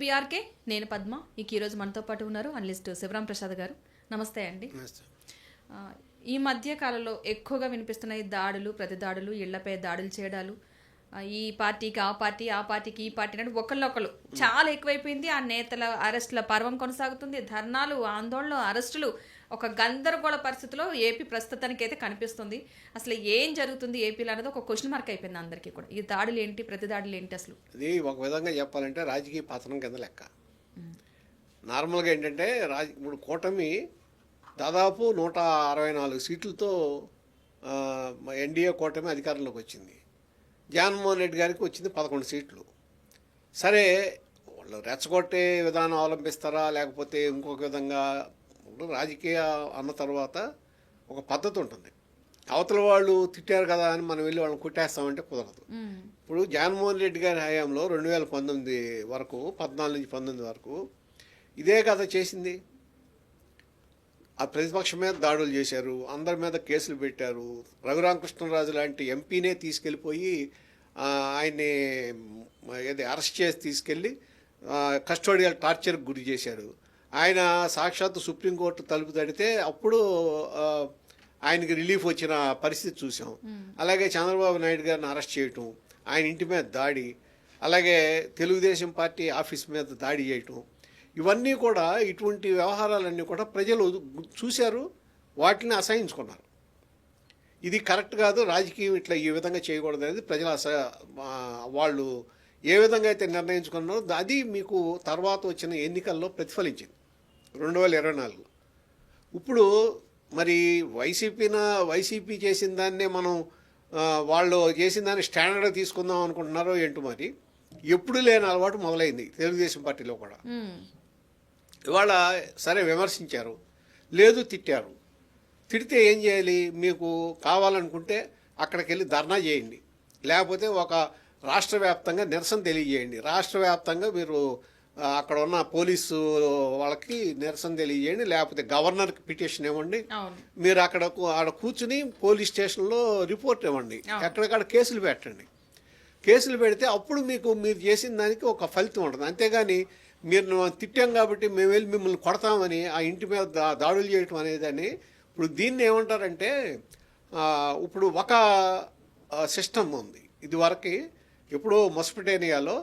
BRK. నేను పద్మ. ఈరోజు మనతో పాటు ఉన్నారు అనలిస్ట్ శివరాం ప్రసాద్ గారు. నమస్తే అండి. ఈ మధ్య కాలంలో ఎక్కువగా వినిపిస్తున్న ఈ దాడులు, ప్రతి దాడులు, ఇళ్లపై దాడులు చేయడాలు, ఈ పార్టీకి ఆ పార్టీ, ఆ పార్టీకి ఈ పార్టీ అంటే ఒకళ్ళు చాలా ఎక్కువైపోయింది. ఆ నేతల అరెస్టుల పర్వం కొనసాగుతుంది. ధర్నాలు, ఆందోళనలు, అరెస్టులు, ఒక గందరగోళ పరిస్థితిలో ఏపీ ప్రస్తుతానికి అయితే కనిపిస్తుంది. అసలు ఏం జరుగుతుంది ఏపీలో అనేది ఒక క్వశ్చన్ మార్క్ అయిపోయింది అందరికీ కూడా. ఈ దాడులు ఏంటి, ప్రతి దాడులు ఏంటి? అసలు ఇది ఒక విధంగా చెప్పాలంటే రాజకీయ పతనం కింద లెక్క. నార్మల్గా ఏంటంటే ఇప్పుడు కూటమి దాదాపు 164 సీట్లతో ఎన్డీఏ కూటమి అధికారంలోకి వచ్చింది. జగన్మోహన్ రెడ్డి గారికి వచ్చింది 11 సీట్లు. సరే, వాళ్ళు రెచ్చగొట్టే విధానం అవలంబిస్తారా లేకపోతే ఇంకొక విధంగా? రాజకీయ అన్న తర్వాత ఒక పద్ధతి ఉంటుంది. అవతల వాళ్ళు తిట్టారు కదా అని మనం వెళ్ళి వాళ్ళని కొట్టేస్తామంటే కుదరదు. ఇప్పుడు జగన్మోహన్ రెడ్డి గారి హయాంలో 2019 వరకు, 14 నుంచి 19 వరకు ఇదే కథ చేసింది. ఆ ప్రతిపక్షం మీద దాడులు చేశారు, అందరి మీద కేసులు పెట్టారు. రఘురామకృష్ణరాజు లాంటి ఎంపీనే తీసుకెళ్ళిపోయి ఆయన్ని అరెస్ట్ చేసి తీసుకెళ్ళి కస్టోడియల్ టార్చర్కి గురి చేశారు. ఆయన సాక్షాత్తు సుప్రీంకోర్టు తలుపు తడితే అప్పుడు ఆయనకి రిలీఫ్ వచ్చిన పరిస్థితి చూసాం. అలాగే చంద్రబాబు నాయుడు గారిని అరెస్ట్ చేయటం, ఆయన ఇంటి మీద దాడి, అలాగే తెలుగుదేశం పార్టీ ఆఫీస్ మీద దాడి చేయటం, ఇవన్నీ కూడా, ఇటువంటి వ్యవహారాలన్నీ కూడా ప్రజలు చూశారు, వాటిని అసహించుకున్నారు. ఇది కరెక్ట్ కాదు, రాజకీయం ఇట్లా ఈ విధంగా చేయకూడదు అనేది ప్రజలు వాళ్ళు ఏ విధంగా అయితే నిర్ణయించుకున్నారో అది మీకు తర్వాత వచ్చిన ఎన్నికల్లో ప్రతిఫలించింది 2024లో. ఇప్పుడు మరి వైసీపీ చేసిన దాన్నే మనం వాళ్ళు చేసిన దాన్ని స్టాండర్డ్గా తీసుకుందాం అనుకుంటున్నారో ఏంటో. మరి ఎప్పుడు లేని అలవాటు మొదలైంది తెలుగుదేశం పార్టీలో కూడా. ఇవాళ సరే విమర్శించారు, లేదు తిట్టారు. తిడితే ఏం చేయాలి? మీకు కావాలనుకుంటే అక్కడికి వెళ్ళి ధర్నా చేయండి, లేకపోతే ఒక రాష్ట్ర వ్యాప్తంగా నిరసన తెలియజేయండి. రాష్ట్ర వ్యాప్తంగా మీరు అక్కడ ఉన్న పోలీసు వాళ్ళకి నిరసన తెలియజేయండి, లేకపోతే గవర్నర్కి పిటిషన్ ఇవ్వండి. మీరు ఆడ కూర్చుని పోలీస్ స్టేషన్లో రిపోర్ట్ ఇవ్వండి, ఎక్కడికక్కడ కేసులు పెట్టండి. కేసులు పెడితే అప్పుడు మీరు చేసిన దానికి ఒక ఫలితం ఉంటుంది. అంతేగాని మీరు తిట్టాం కాబట్టి మేము వెళ్ళి మిమ్మల్ని కొడతామని ఆ ఇంటి మీద దాడులు చేయటం అనేదాన్ని, ఇప్పుడు దీన్ని ఏమంటారంటే, ఇప్పుడు ఒక సిస్టమ్ ఉంది. ఇదివరకు ఎప్పుడో మొసపెటేనియాలో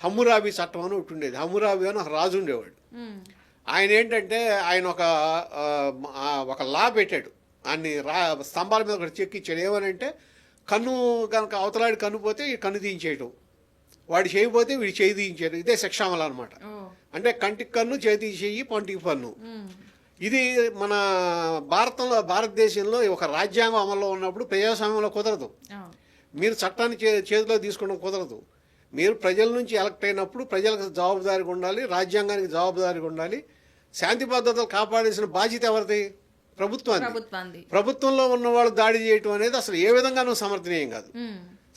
హమ్మురాబీ చట్టం అని ఒకటి ఉండేది. హమ్మురాబీ అని ఒక రాజు ఉండేవాడు. ఆయన ఏంటంటే ఆయన ఒక లా పెట్టాడు. ఆయన్ని స్తంభాల మీద ఒకటి చెక్కిచ్చాడు. ఏమనంటే, కన్ను కనుక అవతలాడి కన్ను పోతే ఈ కన్ను తీయించేయటం, వాడు చేయకపోతే వీడు చేయి తీయించాడు. ఇదే శిక్షామల అనమాట. అంటే కంటికి కన్ను, చేతికి చెయ్యి, పంటికి పన్ను. ఇది మన భారతదేశంలో ఒక రాజ్యాంగం అమల్లో ఉన్నప్పుడు ప్రజాస్వామ్యంలో కుదరదు. మీరు చట్టాన్ని చేతిలో తీసుకోవడం కుదరదు. మీరు ప్రజల నుంచి ఎలక్ట్ అయినప్పుడు ప్రజలకు జవాబుదారీగా ఉండాలి, రాజ్యాంగానికి జవాబుదారీగా ఉండాలి. శాంతి భద్రతలు కాపాడాల్సిన బాధ్యత ఎవరిది? ప్రభుత్వాన్ని. ప్రభుత్వంలో ఉన్న వాళ్ళు దాడి చేయటం అనేది అసలు ఏ విధంగానూ సమర్థనీయం కాదు.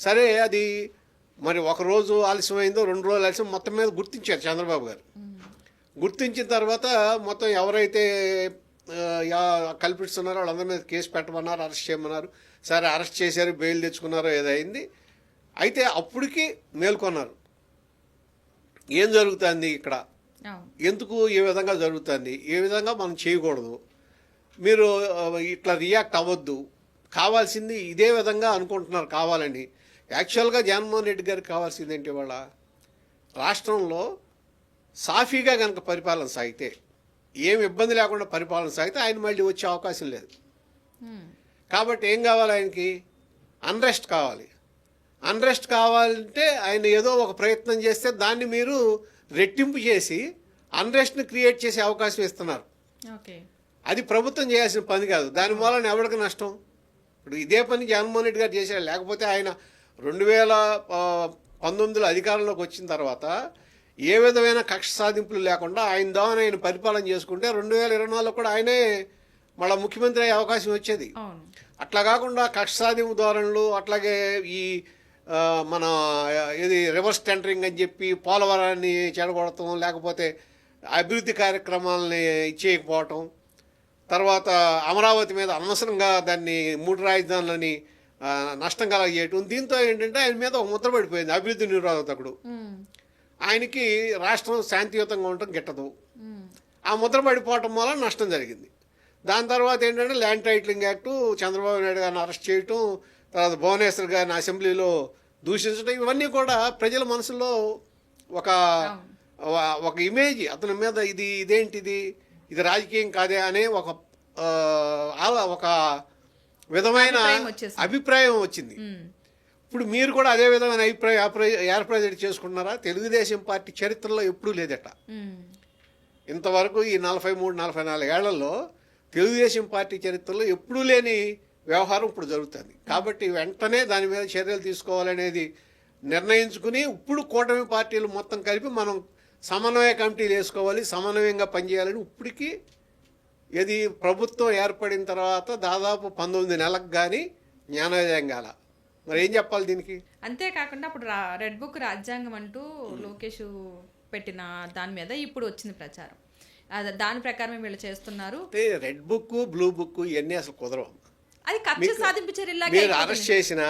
సరే, అది మరి ఒక రోజు ఆలస్యమైందో 2 రోజులు ఆలస్యం, మొత్తం మీద గుర్తించారు చంద్రబాబు గారు. గుర్తించిన తర్వాత మొత్తం ఎవరైతే కల్పిస్తున్నారో వాళ్ళందరి మీద కేసు పెట్టమన్నారు, అరెస్ట్ చేయమన్నారు. సరే, అరెస్ట్ చేశారు, బెయిల్ తెచ్చుకున్నారో ఏదైంది. అయితే అప్పటికి మేల్కొన్నారు. ఏం జరుగుతుంది ఇక్కడ, ఎందుకు ఈ విధంగా జరుగుతుంది, ఏ విధంగా మనం చేయకూడదు, మీరు ఇట్లా రియాక్ట్ అవ్వద్దు, కావాల్సింది ఇదే విధంగా అనుకుంటున్నారు కావాలని. యాక్చువల్గా జగన్మోహన్ రెడ్డి గారికి కావాల్సింది ఏంటి? వాళ్ళ రాష్ట్రంలో సాఫీగా కనుక పరిపాలన సాగితే, ఏమి ఇబ్బంది లేకుండా పరిపాలన సాగితే ఆయన మళ్ళీ వచ్చే అవకాశం లేదు. కాబట్టి ఏం కావాలి ఆయనకి? అన్రెస్ట్ కావాలి. అన్రెస్ట్ కావాలంటే ఆయన ఏదో ఒక ప్రయత్నం చేస్తే దాన్ని మీరు రెట్టింపు చేసి అన్రెస్ట్ని క్రియేట్ చేసే అవకాశం ఇస్తున్నారు. అది ప్రభుత్వం చేయాల్సిన పని కాదు. దాని మూలన ఎవరికి నష్టం? ఇప్పుడు ఇదే పని జగన్మోహన్ రెడ్డి గారు చేశారు. లేకపోతే ఆయన 2019లో అధికారంలోకి వచ్చిన తర్వాత ఏ విధమైన కక్ష సాధింపులు లేకుండా ఆయన దాని ఆయన పరిపాలన చేసుకుంటే 2024లో కూడా ఆయనే మళ్ళీ ముఖ్యమంత్రి అయ్యే అవకాశం వచ్చేది. అట్లా కాకుండా కక్ష సాధింపు ధోరణులు, అట్లాగే ఈ మన రివర్స్ టెండరింగ్ అని చెప్పి పోలవరాన్ని చెడగొడటం, లేకపోతే అభివృద్ధి కార్యక్రమాలని ఇచ్చేయకపోవటం, తర్వాత అమరావతి మీద అనవసరంగా దాన్ని 3 రాజధానులని నష్టం కలగజేయటం. దీంతో ఏంటంటే ఆయన మీద ఒక ముద్ర పడిపోయింది, అభివృద్ధి నిరోధకుడు. ఆయనకి రాష్ట్రం శాంతియుతంగా ఉండటం గిట్టదు. ఆ ముద్ర పడిపోవటం వల్ల నష్టం జరిగింది. దాని తర్వాత ఏంటంటే land titling act, Chandrababu Naidu గారిని అరెస్ట్ చేయటం, తర్వాత భువనేశ్వర్ గారిని అసెంబ్లీలో దూషించడం, ఇవన్నీ కూడా ప్రజల మనసులో ఒక ఒక ఇమేజ్ అతని మీద ఇదేంటిది, ఇది రాజకీయం కాదే అనే ఒక విధమైన అభిప్రాయం వచ్చింది. ఇప్పుడు మీరు కూడా అదే విధమైన ఏర్పాటు చేసుకుంటున్నారా? తెలుగుదేశం పార్టీ చరిత్రలో ఎప్పుడూ లేదట. ఇంతవరకు ఈ 43-44 ఏళ్లలో తెలుగుదేశం పార్టీ చరిత్రలో ఎప్పుడూ లేని వ్యవహారం ఇప్పుడు జరుగుతుంది. కాబట్టి వెంటనే దాని మీద చర్యలు తీసుకోవాలనేది నిర్ణయించుకుని ఇప్పుడు కూటమి పార్టీలు మొత్తం కలిపి మనం సమన్వయ కమిటీలు వేసుకోవాలి, సమన్వయంగా పనిచేయాలని ఇప్పటికీ ఇది ప్రభుత్వం ఏర్పడిన తర్వాత దాదాపు 19 నెలలకు కానీ జ్ఞానోదయం కాల. మరి ఏం చెప్పాలి దీనికి? అంతేకాకుండా అప్పుడు రెడ్ బుక్ రాజ్యాంగం అంటూ లోకేష్ పెట్టిన దాని మీద ఇప్పుడు వచ్చింది ప్రచారం. దాని ప్రకారం వీళ్ళు చేస్తున్నారు. రెడ్ బుక్, బ్లూ బుక్ ఇవన్నీ అసలు కుదరవు. అది కక్ష సాధింపు చర్యలాగా మీరు అరెస్ట్ చేసినా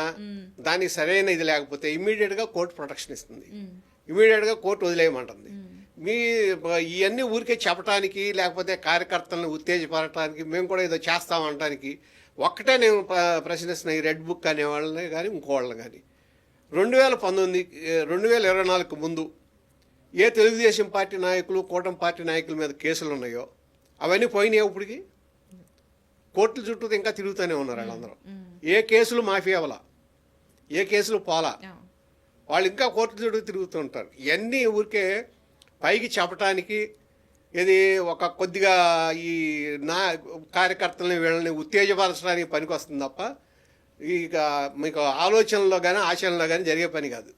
దానికి సరైన ఇది లేకపోతే ఇమ్మీడియట్ గా కోర్టు ప్రొటెక్షన్ ఇస్తుంది, ఇమ్మీడియట్ గా కోర్టు వదిలేయమంటుంది. మీ ఇవన్నీ ఊరికే చెప్పడానికి లేకపోతే కార్యకర్తలను ఉత్తేజపరచడానికి మేము కూడా ఏదో చేస్తామంటానికి ఒక్కటే నేను ప్రశ్నిస్తున్నా. ఈ రెడ్ బుక్ అనే వాళ్ళని కానీ ఇంకోళ్ళని కానీ 2024 ముందు ఏ తెలుగుదేశం పార్టీ నాయకులు, కూటమి పార్టీ నాయకుల మీద కేసులు ఉన్నాయో అవన్నీ పోయినాయి. ఇప్పటికి కోర్టుల చుట్టూ ఇంకా తిరుగుతూనే ఉన్నారు వాళ్ళందరూ. ఏ కేసులు మాఫీ అవ్వాల, ఏ కేసులు పోలా, వాళ్ళు ఇంకా కోర్టుల చుట్టూ తిరుగుతూ ఉంటారు. ఇవన్నీ ఊరికే పైకి చెప్పటానికి ఇది ఒక కొద్దిగా ఈ కార్యకర్తలని వీళ్ళని ఉత్తేజపరచడానికి పనికి వస్తుంది తప్ప ఇక మీకు ఆలోచనలో కానీ ఆచరణలో కానీ జరిగే పని కాదు.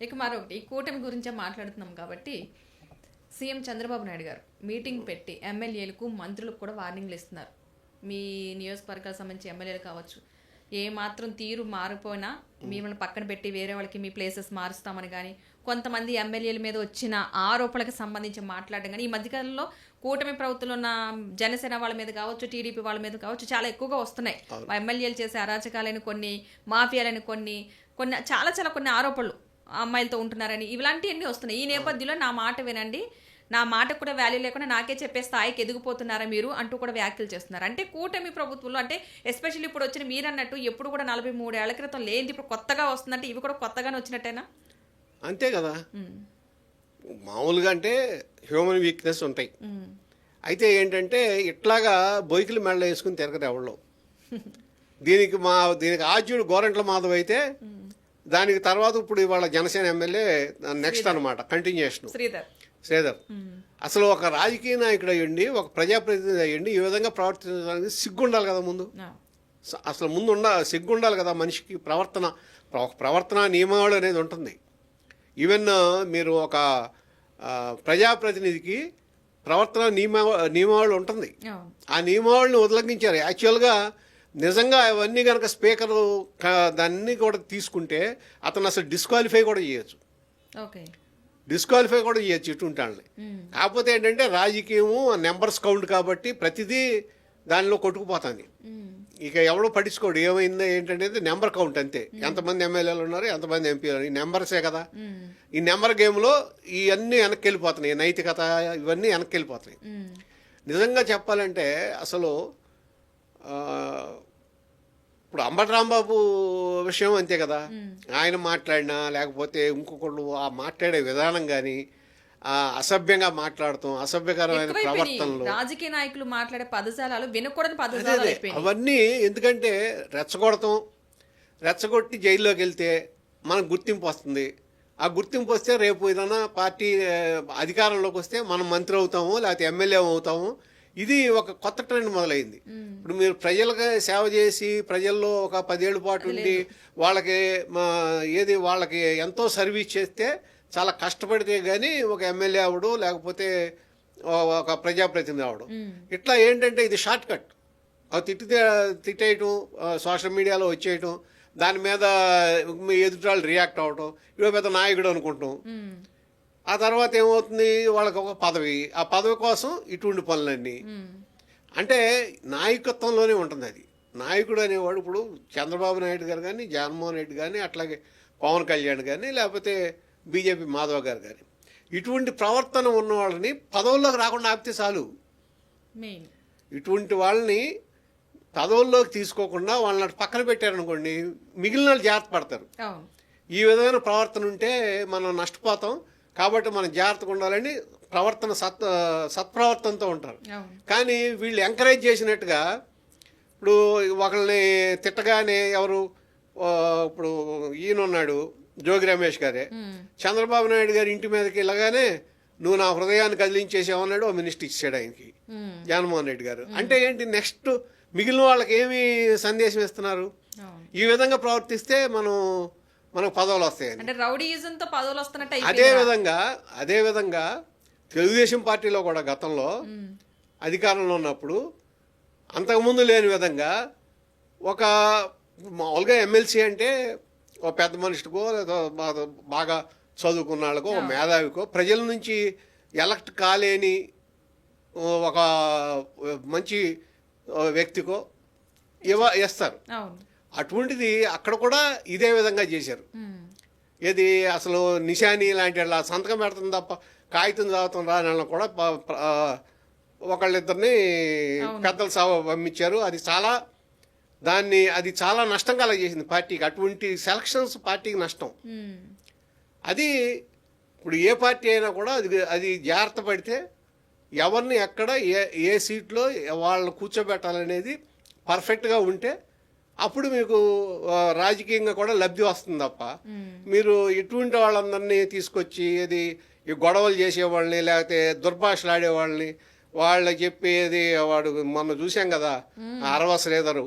ఇక మరొకటి, ఈ కూటమి గురించే మాట్లాడుతున్నాం కాబట్టి సీఎం చంద్రబాబు నాయుడు గారు మీటింగ్ పెట్టి ఎమ్మెల్యేలకు, మంత్రులకు కూడా వార్నింగ్లు ఇస్తున్నారు. మీ నియోజకవర్గాలకు సంబంధించి ఎమ్మెల్యేలు కావచ్చు, ఏ మాత్రం తీరు మారిపోయినా మిమ్మల్ని పక్కన పెట్టి వేరే వాళ్ళకి మీ ప్లేసెస్ మారుస్తామని కానీ, కొంతమంది ఎమ్మెల్యేల మీద వచ్చిన ఆరోపణలకు సంబంధించి మాట్లాడడం కానీ, ఈ మధ్యకాలంలో కూటమి ప్రభుత్వంలో ఉన్న జనసేన వాళ్ళ మీద కావచ్చు, టీడీపీ వాళ్ళ మీద కావచ్చు చాలా ఎక్కువగా వస్తున్నాయి. ఎమ్మెల్యేలు చేసే అరాచకాలని, కొన్ని మాఫియాలని, కొన్ని కొన్ని ఆరోపణలు, అమ్మాయిలతో ఉంటున్నారని, ఇలాంటివన్నీ వస్తున్నాయి. ఈ నేపథ్యంలో నా మాట వినండి, నా మాటకు కూడా వాల్యూ లేకుండా నాకే చెప్పే స్థాయికి ఎదిగిపోతున్నారా మీరు అంటూ కూడా వ్యాఖ్యలు చేస్తున్నారు. అంటే కూటమి ప్రభుత్వంలో, అంటే ఎస్పెషల్లీ ఇప్పుడు వచ్చిన మీరన్నట్టు ఎప్పుడు కూడా 43 ఏళ్ల క్రితం లేనిది ఇప్పుడు కొత్తగా వస్తుందంటే ఇవి కూడా కొత్తగానే వచ్చినట్టేనా? అంతే కదా. మామూలుగా అంటే హ్యూమన్ వీక్నెస్ ఉంటాయి. అయితే ఏంటంటే ఇట్లాగా బొయ్కిలు మెళ్ళ వేసుకుని తిరగదు ఎవరిలో. దీనికి ఆద్యుడు గోరంట్ల మాధవ్ అయితే దానికి తర్వాత ఇప్పుడు ఇవాళ జనసేన ఎమ్మెల్యే నెక్స్ట్ అనమాట కంటిన్యూషన్ శ్రీధర్. అసలు ఒక రాజకీయ నాయకుడు అయ్యండి, ఒక ప్రజాప్రతినిధి అయ్యండి, ఈ విధంగా ప్రవర్తించడానికి సిగ్గుండాలి కదా ముందు. అసలు ముందు సిగ్గుండాలి కదా మనిషికి. ప్రవర్తన నియమావళి అనేది ఉంటుంది. ఈవెన్ మీరు ఒక ప్రజాప్రతినిధికి ప్రవర్తన నియమావళి ఉంటుంది. ఆ నియమావళిని ఉల్లంఘించారు. యాక్చువల్గా నిజంగా అవన్నీ కనుక స్పీకర్ దాన్ని కూడా తీసుకుంటే అతను అసలు డిస్క్వాలిఫై కూడా చేయొచ్చు. ఇటువంటి వాళ్ళని. కాకపోతే ఏంటంటే రాజకీయము నెంబర్స్ కౌంట్ కాబట్టి ప్రతిదీ దానిలో కొట్టుకుపోతుంది. ఇక ఎవడో పట్టించుకోడు ఏమైందో ఏంటంటే నెంబర్ కౌంట్ అంతే. ఎంతమంది ఎమ్మెల్యేలు ఉన్నారు, ఎంతమంది ఎంపీలు, ఈ నెంబర్సే కదా. ఈ నెంబర్ గేమ్లో ఇవన్నీ వెనక్కి వెళ్ళిపోతున్నాయి, నైతికత ఇవన్నీ వెనక్కి వెళ్ళిపోతున్నాయి. నిజంగా చెప్పాలంటే అసలు ఇప్పుడు అంబటి రాంబాబు విషయం అంతే కదా. ఆయన మాట్లాడినా లేకపోతే ఇంకొకళ్ళు ఆ మాట్లాడే విధానం కానీ, అసభ్యంగా మాట్లాడతాం, అసభ్యకరమైన ప్రవర్తనలు, రాజకీయ నాయకులు మాట్లాడే పదజాలాలు వినకూడని పదజాలాలు అవన్నీ. ఎందుకంటే రెచ్చగొట్టి జైల్లోకి వెళ్తే మనకు గుర్తింపు వస్తుంది. ఆ గుర్తింపు వస్తే రేపు ఏదైనా పార్టీ అధికారంలోకి వస్తే మనం మంత్రి అవుతాము, లేకపోతే ఎమ్మెల్యే అవుతాము. ఇది ఒక కొత్త ట్రెండ్ మొదలైంది. ఇప్పుడు మీరు ప్రజలకు సేవ చేసి ప్రజల్లో ఒక 10 ఏళ్ళ పాటు ఉండి వాళ్ళకి ఎంతో సర్వీస్ చేస్తే, చాలా కష్టపడితే కానీ ఒక ఎమ్మెల్యే అవడు, లేకపోతే ఒక ప్రజాప్రతినిధి అవడం. ఇట్లా ఏంటంటే ఇది షార్ట్ కట్. తిట్టేయటం, సోషల్ మీడియాలో వచ్చేయటం, దాని మీద ఎదుటి వాళ్ళు రియాక్ట్ అవ్వటం, ఇవో పెద్ద నాయకుడు అనుకుంటాం. ఆ తర్వాత ఏమవుతుంది, వాళ్ళకి ఒక పదవి, ఆ పదవి కోసం ఇటువంటి పనులన్నీ. అంటే నాయకత్వంలోనే ఉంటుంది అది. నాయకుడు అనేవాడు ఇప్పుడు చంద్రబాబు నాయుడు గారు కానీ, జగన్మోహన్ రెడ్డి కానీ, అట్లాగే పవన్ కళ్యాణ్ కానీ, లేకపోతే బీజేపీ మాధవ్ గారు కానీ. ఇటువంటి ప్రవర్తన ఉన్న వాళ్ళని పదవుల్లోకి రాకుండా ఆపితే చాలు. మెయిన్ ఇటువంటి వాళ్ళని పదవుల్లోకి తీసుకోకుండా వాళ్ళని పక్కన పెట్టారనుకోండి, మిగిలిన వాళ్ళు జాగ్రత్త పడతారు. అవును. ఈ విధమైన ప్రవర్తన ఉంటే మనం నష్టపోతాం. కాబట్టి మనం జాగ్రత్తగా ఉండాలని ప్రవర్తన సత్ప్రవర్తనతో ఉంటారు. అవును. కానీ వీళ్ళు ఎంకరేజ్ చేసినట్టుగా ఇప్పుడు ఒకళ్ళని తిట్టగానే ఎవరు ఇప్పుడు ఈయనున్నాడు జోగి రమేష్ గారే, చంద్రబాబు నాయుడు గారి ఇంటి మీదకి వెళ్ళగానే నువ్వు నా హృదయాన్ని కదిలించేసావన్నాడు, ఓ మినిస్టర్ ఇచ్చాడు ఆయనకి జగన్మోహన్ రెడ్డి గారు. అంటే ఏంటి, నెక్స్ట్ మిగిలిన వాళ్ళకి ఏమి సందేశం ఇస్తున్నారు? అవును. ఈ విధంగా ప్రవర్తిస్తే మనకు పదవులు వస్తాయని. అంటే రౌడీయిజంతో పదవులు వస్తున్నట్టు అదే విధంగా తెలుగుదేశం పార్టీలో కూడా గతంలో అధికారంలో ఉన్నప్పుడు అంతకుముందు లేని విధంగా ఒక మామూలుగా ఎమ్మెల్సీ అంటే ఒక పెద్ద మనిషికో లేదా బాగా చదువుకున్న వాళ్ళకో ఒక మేధావికో ప్రజల నుంచి ఎలక్ట్ కాలేని ఒక మంచి వ్యక్తికో ఇస్తారు. అవును. అటువంటిది అక్కడ కూడా ఇదే విధంగా చేశారు. ఏది అసలు నిశాని లాంటి వాళ్ళ సంతకం పెడుతుంది తప్ప కాగితం చదువుతాం రాని వాళ్ళని కూడా ఒకళ్ళిద్దరిని పెద్దల సభ పంపించారు. అది చాలా నష్టం కలగజేసింది పార్టీకి. అటువంటి సెలక్షన్స్ పార్టీకి నష్టం. అది ఇప్పుడు ఏ పార్టీ అయినా కూడా అది జాగ్రత్త పడితే ఎవరిని ఎక్కడ ఏ సీట్లో వాళ్ళని కూర్చోబెట్టాలనేది పర్ఫెక్ట్గా ఉంటే అప్పుడు మీకు రాజకీయంగా కూడా లబ్ధి వస్తుంది తప్ప మీరు ఇటువంటి వాళ్ళందరినీ తీసుకొచ్చి ఈ గొడవలు చేసేవాళ్ళని లేకపోతే దుర్భాషలాడేవాళ్ళని వాళ్ళకి చెప్పేది వాడు మొన్న చూసాం కదా అరవ శ్రీధరు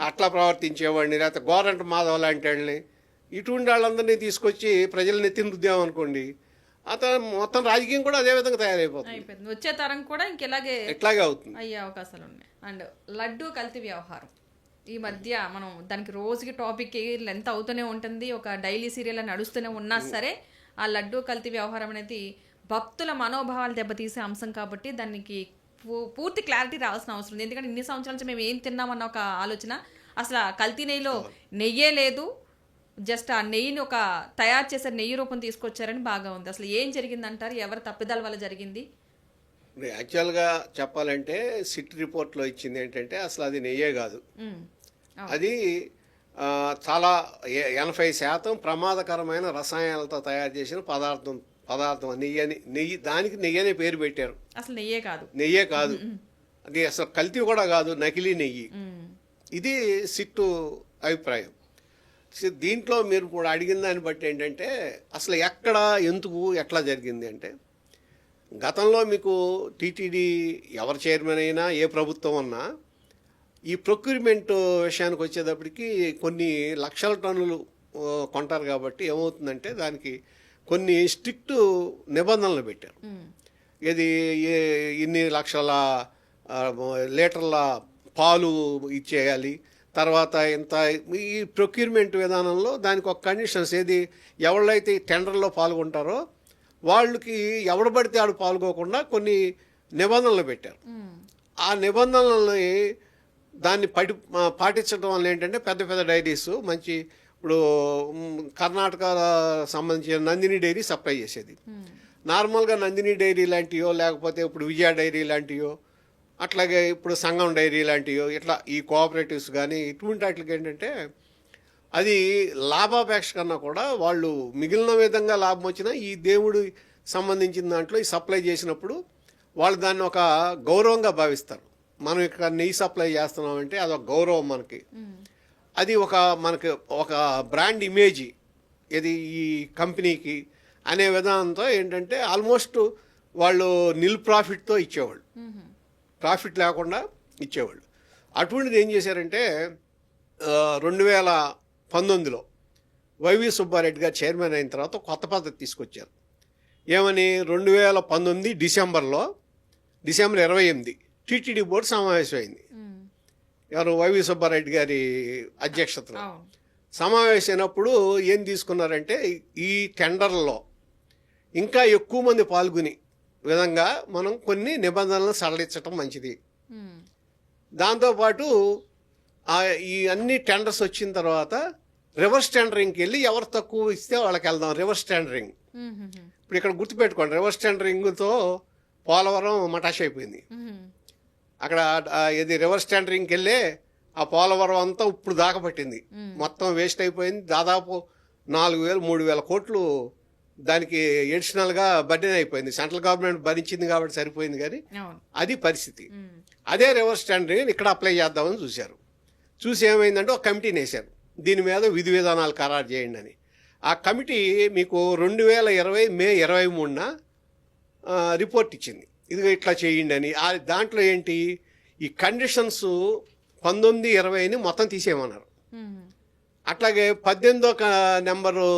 అట్లా ప్రవర్తించేవాడిని లేకపోతే గోరంట మాధవ్ లాంటి వాళ్ళని ఇటువంటి వాళ్ళందరినీ తీసుకొచ్చి ప్రజల్ని ఎత్తిన రుద్దామనుకోండి, అతను మొత్తం రాజకీయం కూడా అదే విధంగా తయారైపోతుంది. వచ్చే తరం కూడా ఇట్లాగే అవుతుంది, అయ్యే అవకాశాలు ఉన్నాయి. అండ్ లడ్డూ కల్తీ వ్యవహారం ఈ మధ్య మనం దానికి రోజుకి టాపిక్ లెంత్ అవుతూనే ఉంటుంది. ఒక డైలీ సీరియల్ నడుస్తూనే ఉన్నా సరే ఆ లడ్డూ కల్తీ వ్యవహారం అనేది భక్తుల మనోభావాలు దెబ్బతీసే అంశం కాబట్టి దానికి పూర్తి క్లారిటీ రావాల్సిన అవసరం ఉంది. ఎందుకంటే ఇన్ని సంవత్సరాల నుంచి మేము ఏం తిన్నామన్న ఒక ఆలోచన, అసలు ఆ కల్తీ నెయ్యిలో నెయ్యే లేదు, జస్ట్ ఆ నెయ్యిని ఒక తయారు చేసే నెయ్యి రూపం తీసుకొచ్చారని బాగా ఉంది. అసలు ఏం జరిగిందంటారు? ఎవరి తప్పిదాల వల్ల జరిగింది? యాక్చువల్గా చెప్పాలంటే సిట్ రిపోర్ట్లో ఇచ్చింది ఏంటంటే అసలు అది నెయ్యే కాదు, అది చాలా 80% ప్రమాదకరమైన రసాయనాలతో తయారు చేసిన పదార్థం నెయ్యి. దానికి నెయ్యి అనే పేరు పెట్టారు. అసలు నెయ్యే కాదు, అది అసలు కల్తీ కూడా కాదు, నకిలీ నెయ్యి. ఇది సిట్టు అభిప్రాయం. దీంట్లో మీరు కూడా అడిగిన దాన్ని బట్టి ఏంటంటే అసలు ఎక్కడ ఎందుకు ఎట్లా జరిగింది అంటే, గతంలో మీకు టీటీడీ ఎవరు చైర్మన్ అయినా ఏ ప్రభుత్వం అన్నా ఈ ప్రొక్యూర్మెంట్ విషయానికి వచ్చేటప్పటికి కొన్ని లక్షల టన్నులు కొంటారు కాబట్టి ఏమవుతుందంటే దానికి కొన్ని స్ట్రిక్ట్ నిబంధనలు పెట్టారు. ఇన్ని లక్షల లీటర్ల పాలు ఇచ్చేయాలి, తర్వాత ఇంత ఈ ప్రొక్యూర్మెంట్ విధానంలో దానికి ఒక కండిషన్స్ ఎవళ్ళైతే టెండర్లో పాల్గొంటారో వాళ్ళకి ఎవడు పడితే ఆడు పాల్గొకుండా కొన్ని నిబంధనలు పెట్టారు. ఆ నిబంధనలని పాటించడం వల్ల ఏంటంటే పెద్ద పెద్ద డైరీస్ మంచి ఇప్పుడు కర్ణాటక సంబంధించిన నందిని డైరీ సప్లై చేసేది. నార్మల్గా నందిని డైరీ లాంటివో లేకపోతే ఇప్పుడు విజయ డైరీ లాంటివో అట్లాగే ఇప్పుడు సంఘం డైరీ లాంటివో ఇట్లా ఈ కోఆపరేటివ్స్ కానీ ఇటువంటి వాటికి ఏంటంటే అది లాభాపేక్ష కన్నా కూడా వాళ్ళు మిగిలిన విధంగా లాభం వచ్చినా ఈ దేవుడు సంబంధించిన దాంట్లో ఈ సప్లై చేసినప్పుడు వాళ్ళు దాన్ని ఒక గౌరవంగా భావిస్తారు. మనం ఇక్కడ నెయ్యి సప్లై చేస్తున్నామంటే అదొక గౌరవం మనకి. అది మనకి ఒక బ్రాండ్ ఇమేజ్ ఈ కంపెనీకి అనే విధానంతో ఏంటంటే ఆల్మోస్ట్ వాళ్ళు నిల్ ప్రాఫిట్తో ఇచ్చేవాళ్ళు, ప్రాఫిట్ లేకుండా ఇచ్చేవాళ్ళు. అటువంటిది ఏం చేశారంటే 2019లో వైవి సుబ్బారెడ్డి గారు చైర్మన్ అయిన తర్వాత కొత్త పద్ధతి తీసుకొచ్చారు. ఏమని 2019 డిసెంబర్ 28 టీటీడీ బోర్డు సమావేశం అయింది. ఎవరు వైవి సుబ్బారెడ్డి గారి అధ్యక్షతలో సమావేశం అయినప్పుడు ఏం తీసుకున్నారంటే ఈ టెండర్లలో ఇంకా ఎక్కువ మంది పాల్గొని విధంగా మనం కొన్ని నిబంధనలను సడలించడం మంచిది. దాంతోపాటు ఈ అన్ని టెండర్స్ వచ్చిన తర్వాత రివర్స్ టెండరింగ్కి వెళ్ళి ఎవరు తక్కువ ఇస్తే వాళ్ళకి వెళ్దాం, రివర్స్ టెండరింగ్. ఇప్పుడు ఇక్కడ గుర్తుపెట్టుకోండి, రివర్స్ టెండరింగ్తో పోలవరం మటాష్ అయిపోయింది. అక్కడ ఇది రివర్స్ టెండరింగ్కి వెళ్ళే ఆ పోలవరం అంతా ఇప్పుడు దాకా పట్టింది, మొత్తం వేస్ట్ అయిపోయింది. దాదాపు 4,000 3,000 కోట్లు దానికి ఎడిషనల్గా బర్డెన్ అయిపోయింది. సెంట్రల్ గవర్నమెంట్ భరించింది కాబట్టి సరిపోయింది, కానీ అది పరిస్థితి. అదే రివర్స్ టెండరింగ్ ఇక్కడ అప్లై చేద్దామని చూశారు. చూసి ఏమైందంటే ఒక కమిటీని వేశారు, దీని మీద విధి విధానాలు ఖరారు చేయండి అని. ఆ కమిటీ మీకు 2020 మే 23న రిపోర్ట్ ఇచ్చింది, ఇది ఇట్లా చేయండి అని. దాంట్లో ఏంటి, ఈ కండిషన్స్ 19, 20ని మొత్తం తీసేయమన్నారు. అట్లాగే 18వ నెంబరు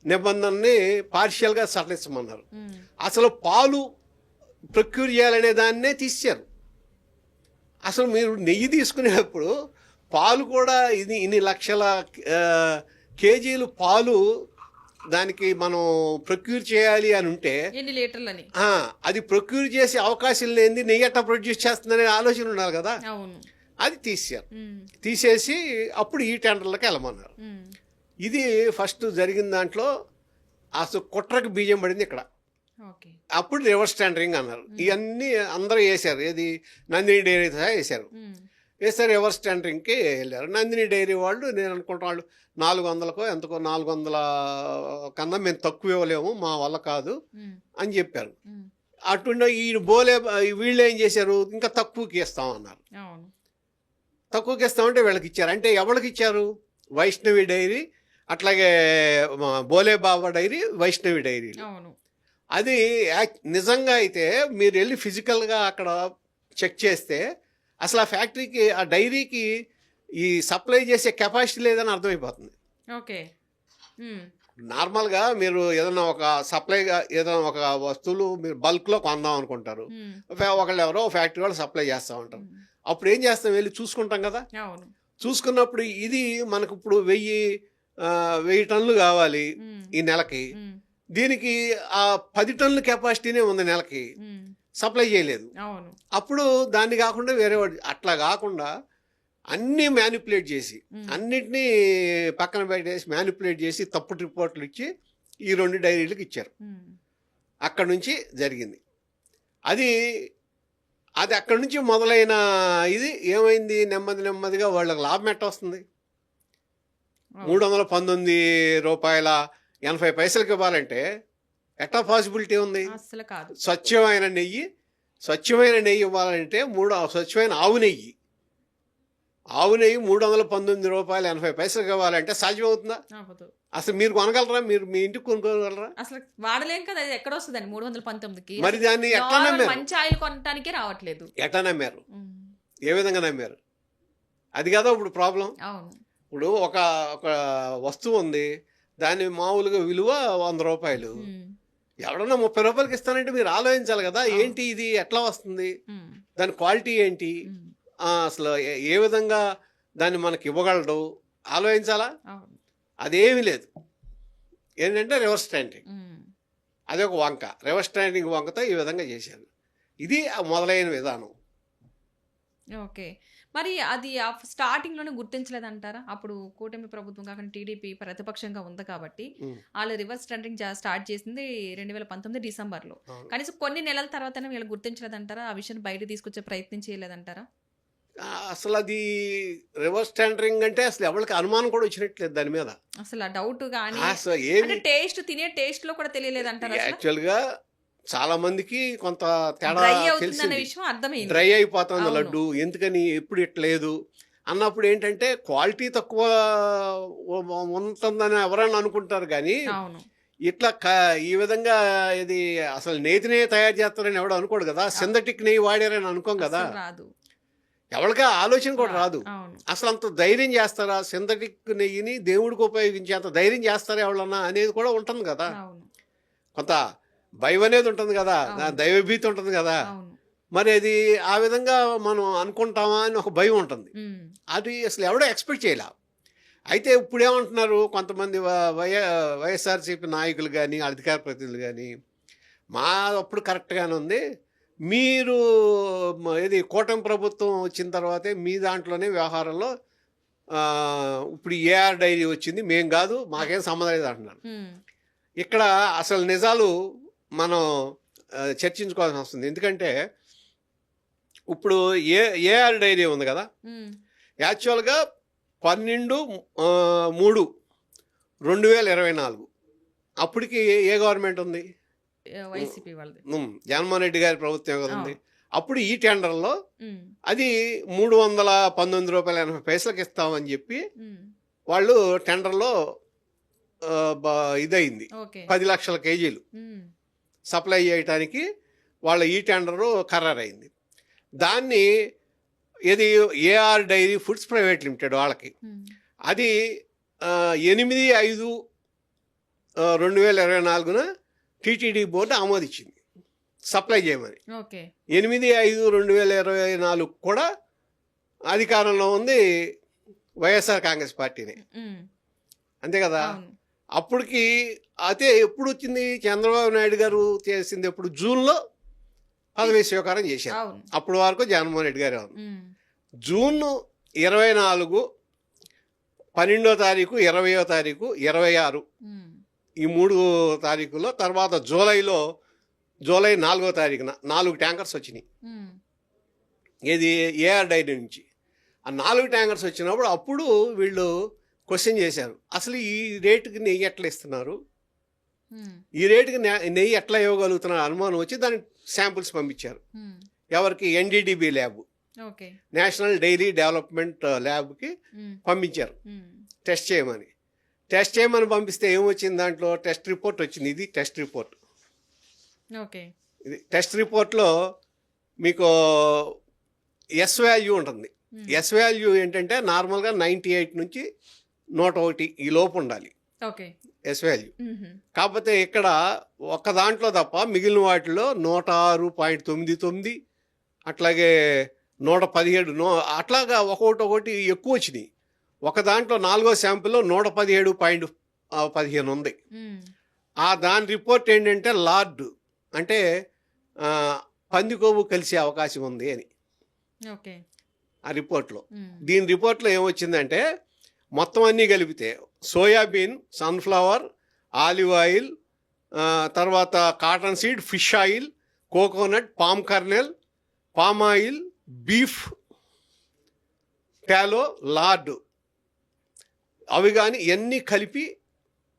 నిబంధనని పార్షియల్గా సడలించమన్నారు. అసలు పాలు ప్రొక్యూర్ చేయాలనే దాన్నే తీశారు. అసలు మీరు నెయ్యి తీసుకునేటప్పుడు పాలు కూడా ఇన్ని లక్షల కేజీలు పాలు దానికి మనం ప్రొక్యూర్ చేయాలి అని ఉంటే ఎన్ని లీటర్లని అది ప్రొక్యూర్ చేసే అవకాశం లేనిది నెయ్యి ఎట్టా ప్రొడ్యూస్ చేస్తుందనే ఆలోచన ఉండాలి కదా. అది తీసారు. తీసేసి అప్పుడు ఈ టెండర్లకు వెళ్ళమన్నారు. ఇది ఫస్ట్ జరిగిన దాంట్లో అసలు కుట్రకు బీజం పడింది ఇక్కడ. అప్పుడు రివర్స్ టెండరింగ్ అన్నారు. ఇవన్నీ అందరూ వేశారు, ఏది నందిని డైరీ సహా వేశారు. వేసారు, రివర్స్ టెండరింగ్కి వెళ్ళారు. నందిని డైరీ వాళ్ళు, నేను అనుకుంటున్న వాళ్ళు 400కో ఎంతకో 400 కన్నా మేము తక్కువ ఇవ్వలేము, మా వల్ల కాదు అని చెప్పారు. అటు ఈ వీళ్ళు ఏం చేశారు, ఇంకా తక్కువకి ఇస్తామన్నారు. తక్కువకి ఇస్తామంటే వీళ్ళకి ఇచ్చారు. అంటే ఎవరికి ఇచ్చారు, వైష్ణవి డైరీ, అట్లాగే బోలే బాబా డైరీ, వైష్ణవి డైరీ. అది నిజంగా అయితే మీరు వెళ్ళి ఫిజికల్గా అక్కడ చెక్ చేస్తే అసలు ఆ ఫ్యాక్టరీకి, ఆ డైరీకి ఈ సప్లై చేసే కెపాసిటీ లేదని అర్థమైపోతుంది. నార్మల్గా మీరు ఏదైనా ఒక సప్లైగా ఏదైనా ఒక వస్తువులు మీరు బల్క్లో కొందాం అనుకుంటారు, ఒకళ్ళు ఎవరో ఫ్యాక్టరీ వాళ్ళు సప్లై చేస్తూ ఉంటారు. అప్పుడు ఏం చేస్తాం, వెళ్ళి చూసుకుంటాం కదా. చూసుకున్నప్పుడు ఇది మనకు ఇప్పుడు 1000 టన్నులు కావాలి ఈ నెలకి, దీనికి ఆ 10 టన్నుల కెపాసిటీనే ఉంది నెలకి, సప్లై చేయలేదు. అప్పుడు దాన్ని కాకుండా వేరే వాడు, అట్లా కాకుండా అన్నీ మ్యానిపులేట్ చేసి అన్నిటినీ పక్కన పెట్టేసి మ్యానిపులేట్ చేసి తప్పుడు రిపోర్ట్లు ఇచ్చి ఈ 2 డైరీలకు ఇచ్చారు. అక్కడ నుంచి జరిగింది అది. అక్కడి నుంచి మొదలైన ఇది ఏమైంది, నెమ్మదిగా వాళ్ళకి లాభం ఎట్ట వస్తుంది. 319 రూపాయల 80 పైసలకి ఇవ్వాలంటే ఎట్టా పాసిబిలిటీ ఉంది. స్వచ్ఛమైన నెయ్యి ఇవ్వాలంటే స్వచ్ఛమైన ఆవు నెయ్యి 319 రూపాయల 80 పైసలకి ఇవ్వాలంటే సాధ్యం అవుతుందా? అసలు మీరు కొనగలరా? మీరు మీ ఇంటికి కొనుక్కోగలరా? అసలు వాడలేం కదా, ఎక్కడ వస్తుందని 319కి. మరి దాన్ని ఎట్లా నమ్మారు? మంచి ఆయిల్ కొనడానికే రావట్లేదు. ఎట్లా నమ్మారు? ఏ విధంగా నమ్మారు? అది కదా ఇప్పుడు ప్రాబ్లం. ఇప్పుడు ఒక వస్తువు ఉంది, దాని మామూలుగా విలువ 100 రూపాయలు, ఎవడన్నా 30 రూపాయలకి ఇస్తానంటే మీరు ఆలోచించాలి కదా, ఏంటి ఇది ఎట్లా వస్తుంది, దాని క్వాలిటీ ఏంటి, అసలు ఏ విధంగా దాన్ని మనకి ఇవ్వగలడు ఆలోచించాలా. అదేమీ లేదు. ఏంటంటే రివర్స్ టెండరింగ్, అది ఒక వంక. రివర్స్ టెండరింగ్ వంకతో ఈ విధంగా చేశారు. ఇది మొదలైన విధానం. ఓకే, మరి అది స్టార్టింగ్లోనే గుర్తించలేదంటారా? అప్పుడు కూటమి ప్రభుత్వం కాకుండా టీడీపీ ప్రతిపక్షంగా ఉంది కాబట్టి వాళ్ళు రివర్స్ టెండరింగ్ స్టార్ట్ చేసింది 2019 డిసెంబర్లో. కనీసం కొన్ని నెలల తర్వాతనే వీళ్ళు గుర్తించలేదంటారా? ఆ విషయాన్ని బయట తీసుకొచ్చే ప్రయత్నం చేయలేదంటారా? అసలు అది రివర్స్ టెండరింగ్ అంటే అసలు ఎవరికి అనుమానం కూడా వచ్చినట్లేదు దాని మీద. అసలు డౌట్ కానీ తినే టేస్ట్ లో కూడా తెలియలేదంటారా? యాక్చువల్గా చాలా మందికి కొంత తేడా తెలిసింది, డ్రై అయిపోతుంది లడ్డు, ఎందుకని ఎప్పుడు ఇట్లేదు అన్నప్పుడు ఏంటంటే క్వాలిటీ తక్కువ ఉంటుందని ఎవరైనా అనుకుంటారు. కానీ ఇట్లా ఈ విధంగా ఇది అసలు నేతినే తయారు చేస్తారని ఎవడో అనుకోడు కదా, సింథటిక్ నెయ్యి వాడారని అనుకోం కదా, ఎవరికా ఆలోచన కూడా రాదు. అసలు అంత ధైర్యం చేస్తారా సింథటిక్ నెయ్యిని దేవుడికి ఉపయోగించి అంత ధైర్యం చేస్తారా ఎవరన్నా అనేది కూడా ఉంటుంది కదా, కొంత భయం అనేది ఉంటుంది కదా, దైవభీతి ఉంటుంది కదా. మరి అది ఆ విధంగా మనం అనుకుంటామా అని ఒక భయం ఉంటుంది. అది అసలు ఎవడో ఎక్స్పెక్ట్ చేయలే. అయితే ఇప్పుడు ఏమంటున్నారు కొంతమంది వైఎస్ఆర్సీపీ నాయకులు కానీ అధికార ప్రతినిధులు కానీ, మా అప్పుడు కరెక్ట్గానే ఉంది, మీరు కూటమి ప్రభుత్వం వచ్చిన తర్వాతే మీ దాంట్లోనే వ్యవహారంలో ఇప్పుడు ఏఆర్ డైరీ వచ్చింది, మేం కాదు, మాకేం సంబంధం లేదు అంటున్నారు. ఇక్కడ అసలు నిజాలు మనం చర్చించుకోవాల్సి వస్తుంది. ఎందుకంటే ఇప్పుడు ఏఆర్ డైరీ ఉంది కదా, యాక్చువల్గా 12/3/2024 అప్పటికి ఏ గవర్నమెంట్ ఉంది? వైసీపీ వాళ్ళది, జగన్మోహన్ రెడ్డి గారి ప్రభుత్వం కదా ఉంది. అప్పుడు ఈ టెండర్లో అది 319 రూపాయల 80 పైసలకి ఇస్తామని చెప్పి వాళ్ళు టెండర్లో ఇదయింది. 10 లక్షల కేజీలు సప్లై చేయడానికి వాళ్ళ ఈ టెండరు ఖరారైంది. దాన్ని ఇది AR dairy foods private limited వాళ్ళకి అది 8/5/2024 టీటీడీ బోర్డు ఆమోదించింది సప్లై చేయమని. 8/5/2024 కూడా అధికారంలో ఉంది వైఎస్ఆర్ కాంగ్రెస్ పార్టీని, అంతే కదా. అప్పటికి అయితే ఎప్పుడు వచ్చింది? చంద్రబాబు నాయుడు గారు చేసింది ఎప్పుడు? జూన్లో పదవి స్వీకారం చేశారు. అప్పటి వరకు జగన్మోహన్ రెడ్డి గారు జూన్ 24, 12వ తారీఖు, 20వ తారీఖు, 26 ఈ 3 తారీఖుల్లో, తర్వాత జూలై 4వ తారీఖున 4 ట్యాంకర్స్ వచ్చినాయి. ఇది ఏఆర్ డైరీ నుంచి. ఆ 4 ట్యాంకర్స్ వచ్చినప్పుడు అప్పుడు వీళ్ళు క్వశ్చన్ చేశారు, అసలు ఈ రేటుకి నెయ్యి ఎట్లా ఇస్తున్నారు, ఈ రేటుకి నెయ్యి ఎట్లా ఇవ్వగలుగుతున్నారు అనుమానం వచ్చి దానికి శాంపుల్స్ పంపించారు. ఎవరికి? NDDB lab, national dairy development ల్యాబ్కి పంపించారు టెస్ట్ చేయమని. టెస్ట్ చేయమని పంపిస్తే ఏమొచ్చింది? దాంట్లో టెస్ట్ రిపోర్ట్ వచ్చింది. ఇది టెస్ట్ రిపోర్ట్. ఇది టెస్ట్ రిపోర్ట్లో మీకు ఎస్ వాల్యూ ఉంటుంది. ఎస్ వాల్యూ ఏంటంటే నార్మల్గా 98 నుంచి 101 ఈ లోపు ఉండాలి ఎస్ వాల్యూ. కాకపోతే ఇక్కడ ఒక్క దాంట్లో తప్ప మిగిలిన వాటిలో 106.99, అట్లాగే 117, అట్లాగా ఒక్కొక్కటి ఎక్కువ వచ్చినాయి. ఒక దాంట్లో 4వ శాంపుల్లో 117.15 ఉంది. దాని రిపోర్ట్ ఏంటంటే లార్డ్ అంటే పంది కొవ్వు కలిసే అవకాశం ఉంది అని ఆ రిపోర్ట్లో. దీని రిపోర్ట్లో ఏమొచ్చిందంటే మొత్తం అన్నీ కలిపితే సోయాబీన్, సన్ఫ్లవర్, ఆలివ్ ఆయిల్, తర్వాత cotton seed, fish oil, coconut, palm kernel, palm oil, beef tallow, lard అవి కానీ ఇవన్నీ కలిపి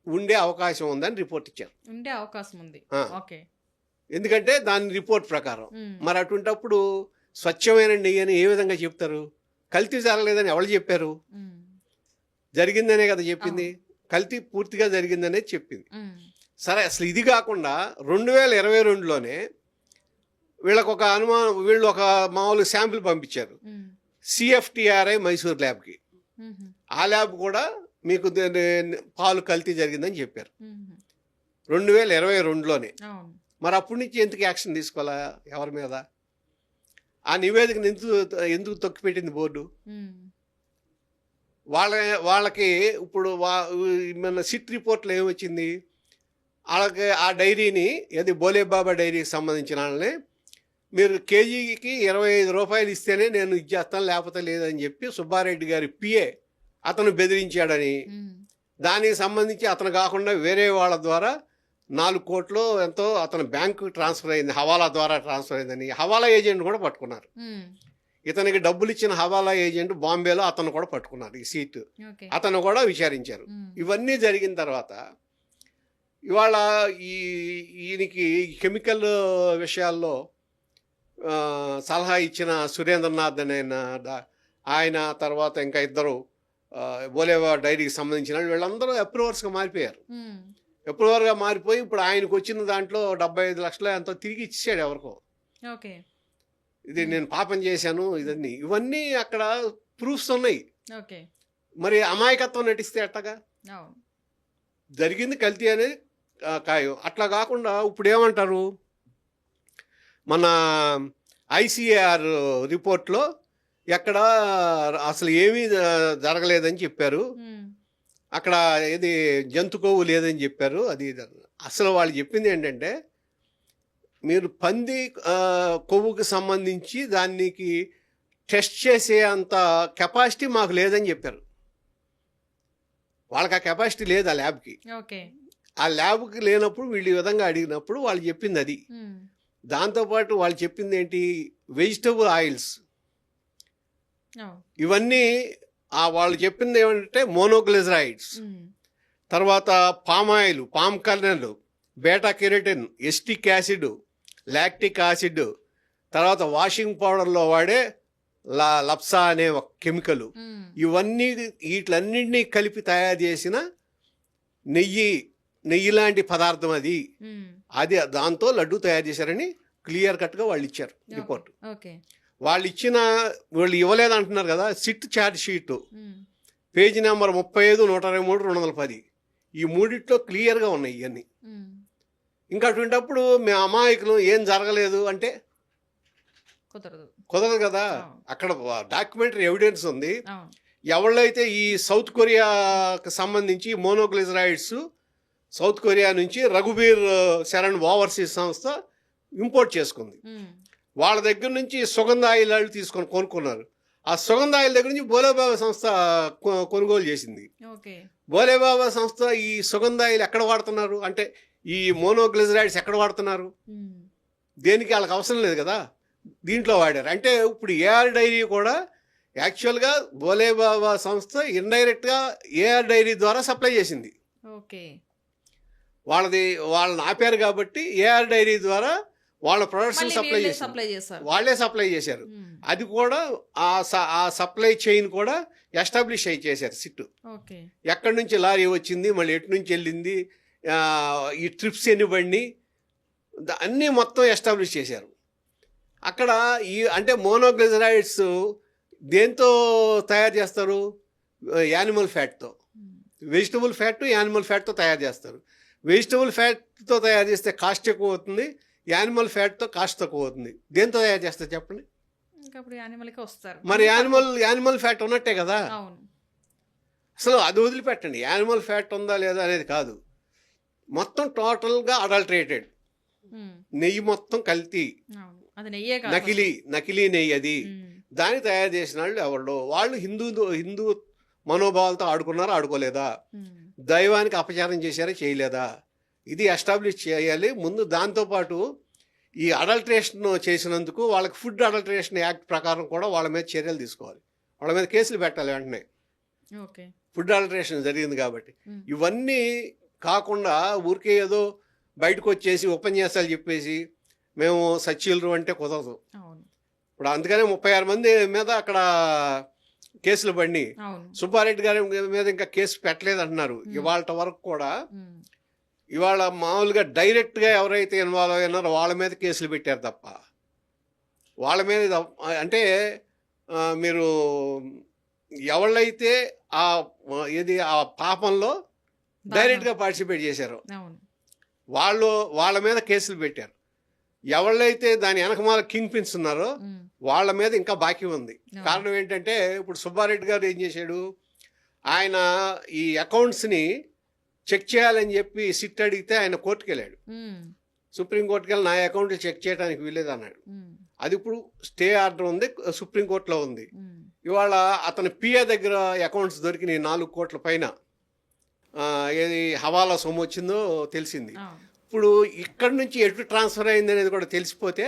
ఉండే అవకాశం ఉందని రిపోర్ట్ ఇచ్చారు. ఉండే అవకాశం ఉంది. ఎందుకంటే దాని రిపోర్ట్ ప్రకారం. మరి అటువంటప్పుడు స్వచ్ఛమైన నెయ్యి అని ఏ విధంగా చెప్తారు? కల్తీ జరగలేదని ఎవరు చెప్పారు? జరిగిందనే కదా చెప్పింది. కల్తీ పూర్తిగా జరిగిందనే చెప్పింది. సరే, అసలు ఇది కాకుండా 2022లోనే వీళ్ళకు ఒక అనుమానం, వీళ్ళు ఒక మామూలు శాంపిల్ పంపించారు సిఎఫ్టిఆర్ఐ మైసూర్ ల్యాబ్కి. ఆ ల్యాబ్ కూడా మీకు పాలు కల్తీ జరిగిందని చెప్పారు 2022లోనే. మరి అప్పటి నుంచి ఎందుకు యాక్షన్ తీసుకోవాలా ఎవరి మీద? ఆ నివేదికను ఎందుకు తొక్కిపెట్టింది బోర్డు? వాళ్ళకి ఇప్పుడు మన సిట్ రిపోర్ట్లో ఏమొచ్చింది? వాళ్ళకి ఆ డైరీని, ఏది బోలేబాబా డైరీకి సంబంధించిన వాళ్ళని మీరు కేజీకి 25 రూపాయలు ఇస్తేనే నేను ఇచ్చేస్తాను, లేకపోతే లేదని చెప్పి సుబ్బారెడ్డి గారి పిఏ అతను బెదిరించాడని, దానికి సంబంధించి అతను కాకుండా వేరే వాళ్ళ ద్వారా 4 కోట్లు ఎంతో అతను బ్యాంకు ట్రాన్స్ఫర్ అయింది, హవాలా ద్వారా ట్రాన్స్ఫర్ అయిందని హవాలా ఏజెంట్ కూడా పట్టుకున్నారు. ఇతనికి డబ్బులు ఇచ్చిన హవాలా ఏజెంట్ బాంబేలో అతను కూడా పట్టుకున్నారు. ఈ సీటు అతను కూడా విచారించారు. ఇవన్నీ జరిగిన తర్వాత ఇవాళ ఈయనకి కెమికల్ విషయాల్లో సలహా ఇచ్చిన సురేంద్రనాథ్ అనే ఆయన, తర్వాత ఇంకా ఇద్దరు బోలేవా డైరీకి సంబంధించిన వీళ్ళందరూ అప్రూవర్స్గా మారిపోయారు. అప్రూవర్గా మారిపోయి ఇప్పుడు ఆయనకు వచ్చిన దాంట్లో 75 లక్షలు ఎంతో తిరిగి ఇచ్చాడు ఎవరికో. ఇది నేను పాపం చేశాను ఇవన్నీ అక్కడ ప్రూఫ్స్ ఉన్నాయి. మరి అమాయకత్వం నటిస్తే అట్టగా జరిగింది కల్తీ అనేది ఖాయం. అట్లా కాకుండా ఇప్పుడు ఏమంటారు, మన ఐసిఏఆర్ రిపోర్ట్లో ఎక్కడ అసలు ఏమీ జరగలేదని చెప్పారు. అక్కడ ఏది జంతు కొవ్వు లేదని చెప్పారు. అది అసలు వాళ్ళు చెప్పింది ఏంటంటే మీరు పంది కొవ్వుకి సంబంధించి దానికి టెస్ట్ చేసే అంత కెపాసిటీ మాకు లేదని చెప్పారు. వాళ్ళకి ఆ కెపాసిటీ లేదు ఆ ల్యాబ్కి. ఓకే. ఆ ల్యాబ్కి లేనప్పుడు వీళ్ళు ఈ విధంగా అడిగినప్పుడు వాళ్ళు చెప్పింది అది. దాంతోపాటు వాళ్ళు చెప్పింది ఏంటి, వెజిటబుల్ ఆయిల్స్ ఇవన్నీ వాళ్ళు చెప్పింది ఏమంటే మోనోగ్లిజరైడ్స్, తర్వాత palm oil, palm kernel, beta carotene, ఎస్టిక్ యాసిడ్, లాక్టిక్ యాసిడ్, తర్వాత వాషింగ్ పౌడర్లో వాడే లప్సా అనే ఒక కెమికల్, ఇవన్నీ వీటిలన్నింటినీ కలిపి తయారు చేసిన నెయ్యి లాంటి పదార్థం అది. అది దాంతో లడ్డు తయారు చేశారని క్లియర్ కట్గా వాళ్ళు ఇచ్చారు రిపోర్ట్. వాళ్ళు ఇవ్వలేదు అంటున్నారు కదా, SIT charge sheet page number 35, 123, 210 ఈ మూడిట్లో క్లియర్గా ఉన్నాయి ఇవన్నీ. ఇంకా అటువంటిప్పుడు మేము అమాయకులు ఏం జరగలేదు అంటే కుదరదు కదా. అక్కడ డాక్యుమెంటరీ ఎవిడెన్స్ ఉంది. ఎవళ్ళైతే ఈ సౌత్ కొరియాకి సంబంధించి మోనోగ్లిజరైడ్స్ సౌత్ కొరియా నుంచి రఘుబీర్ శరణ్ ఓవర్సీస్ సంస్థ ఇంపోర్ట్ చేసుకుంది. వాళ్ళ దగ్గర నుంచి సుగంధ ఆయిల్ తీసుకొని కొనుక్కున్నారు. ఆ సుగంధ ఆయిల్ దగ్గర నుంచి బోలేబాబా సంస్థ కొనుగోలు చేసింది. బోలేబాబా సంస్థ ఈ సుగంధ ఆయిల్ ఎక్కడ వాడుతున్నారు అంటే, ఈ మోనోగ్లిజరైడ్స్ ఎక్కడ వాడుతున్నారు, దేనికి వాళ్ళకి అవసరం లేదు కదా, దీంట్లో వాడారు. అంటే ఇప్పుడు ఏఆర్ డైరీ కూడా యాక్చువల్గా బోలేబాబా సంస్థ ఇండైరెక్ట్గా ఏఆర్ డైరీ ద్వారా సప్లై చేసింది. వాళ్ళని ఆపారు కాబట్టి ఏఆర్ డైరీ ద్వారా వాళ్ళ ప్రొడక్ట్స్ వాళ్ళే సప్లై చేశారు. అది కూడా ఆ సప్లై చైన్ కూడా ఎస్టాబ్లిష్ చేశారు సిట్టు. ఎక్కడి నుంచి లారీ వచ్చింది, మళ్ళీ ఎటు నుంచి వెళ్ళింది, ఈ ట్రిప్స్ ఎన్ని బండి, అన్నీ మొత్తం ఎస్టాబ్లిష్ చేశారు. అక్కడ అంటే మోనోగ్లిజరైడ్స్ దేంతో తయారు చేస్తారు, యానిమల్ ఫ్యాట్తో. వెజిటబుల్ ఫ్యాట్, యానిమల్ ఫ్యాట్తో తయారు చేస్తారు. వెజిటబుల్ ఫ్యాట్తో తయారు చేస్తే కాస్ట్ ఎక్కువ అవుతుంది, యానిమల్ ఫ్యాట్తో కాస్ట్ తక్కువ అవుతుంది. దేంతో తయారు చేస్తారు చెప్పండి? మరి యానిమల్ ఫ్యాట్ ఉన్నట్టే కదా. అసలు అది వదిలిపెట్టండి, యానిమల్ ఫ్యాట్ ఉందా లేదా అనేది కాదు, మొత్తం టోటల్గా అడల్టరేటెడ్ నెయ్యి, మొత్తం కల్తీ, నకిలీ నెయ్యి అది. దాన్ని తయారు చేసిన వాళ్ళు ఎవరు, వాళ్ళు హిందూ మనోభావాలతో ఆడుకోలేదా, దైవానికి అపచారం చేశారా చేయలేదా, ఇది ఎస్టాబ్లిష్ చేయాలి ముందు. దాంతోపాటు ఈ అడల్ట్రేషన్ చేసినందుకు వాళ్ళకి ఫుడ్ అడల్ట్రేషన్ యాక్ట్ ప్రకారం కూడా వాళ్ళ మీద చర్యలు తీసుకోవాలి, వాళ్ళ మీద కేసులు పెట్టాలి వెంటనే. ఫుడ్ అడల్ట్రేషన్ జరిగింది కాబట్టి. ఇవన్నీ కాకుండా ఊరికే ఏదో బయటకు వచ్చేసి ఉపన్యాసాలు చెప్పేసి మేము సచ్చీలరు అంటే కుదరదు. ఇప్పుడు అందుకనే 36 మంది మీద అక్కడ కేసులు పడి, సుబ్బారెడ్డి గారి మీద ఇంకా కేసు పెట్టలేదు అంటున్నారు. ఇవాళ వరకు కూడా ఇవాళ మామూలుగా డైరెక్ట్గా ఎవరైతే ఇన్వాల్వ్ అయినారో వాళ్ళ మీద కేసులు పెట్టారు తప్ప, వాళ్ళ మీద అంటే మీరు ఎవళ్ళైతే ఆ పాపంలో డైరెక్ట్గా పార్టిసిపేట్ చేశారో వాళ్ళ మీద కేసులు పెట్టారు. ఎవళ్ళైతే దాని వెనకమాల కింగ్ పిన్స్ ఉన్నారో వాళ్ళ మీద ఇంకా బాకీ ఉంది. కారణం ఏంటంటే ఇప్పుడు సుబ్బారెడ్డి గారు ఏం చేశాడు, ఆయన ఈ అకౌంట్స్ని చెక్ చేయాలని చెప్పి సిట్ అడిగితే ఆయన కోర్టుకు వెళ్ళాడు. సుప్రీంకోర్టుకి వెళ్ళి నా అకౌంట్ చెక్ చేయడానికి వీలేదు అన్నాడు. అది ఇప్పుడు స్టే ఆర్డర్ ఉంది, సుప్రీంకోర్టులో ఉంది. ఇవాళ అతని పిఏ దగ్గర అకౌంట్స్ దొరికినాయి 4 కోట్ల పైన. ఏది హవాలా సొమ్ము వచ్చిందో తెలిసింది. ఇప్పుడు ఇక్కడి నుంచి ఎటు ట్రాన్స్ఫర్ అయింది అనేది కూడా తెలిసిపోతే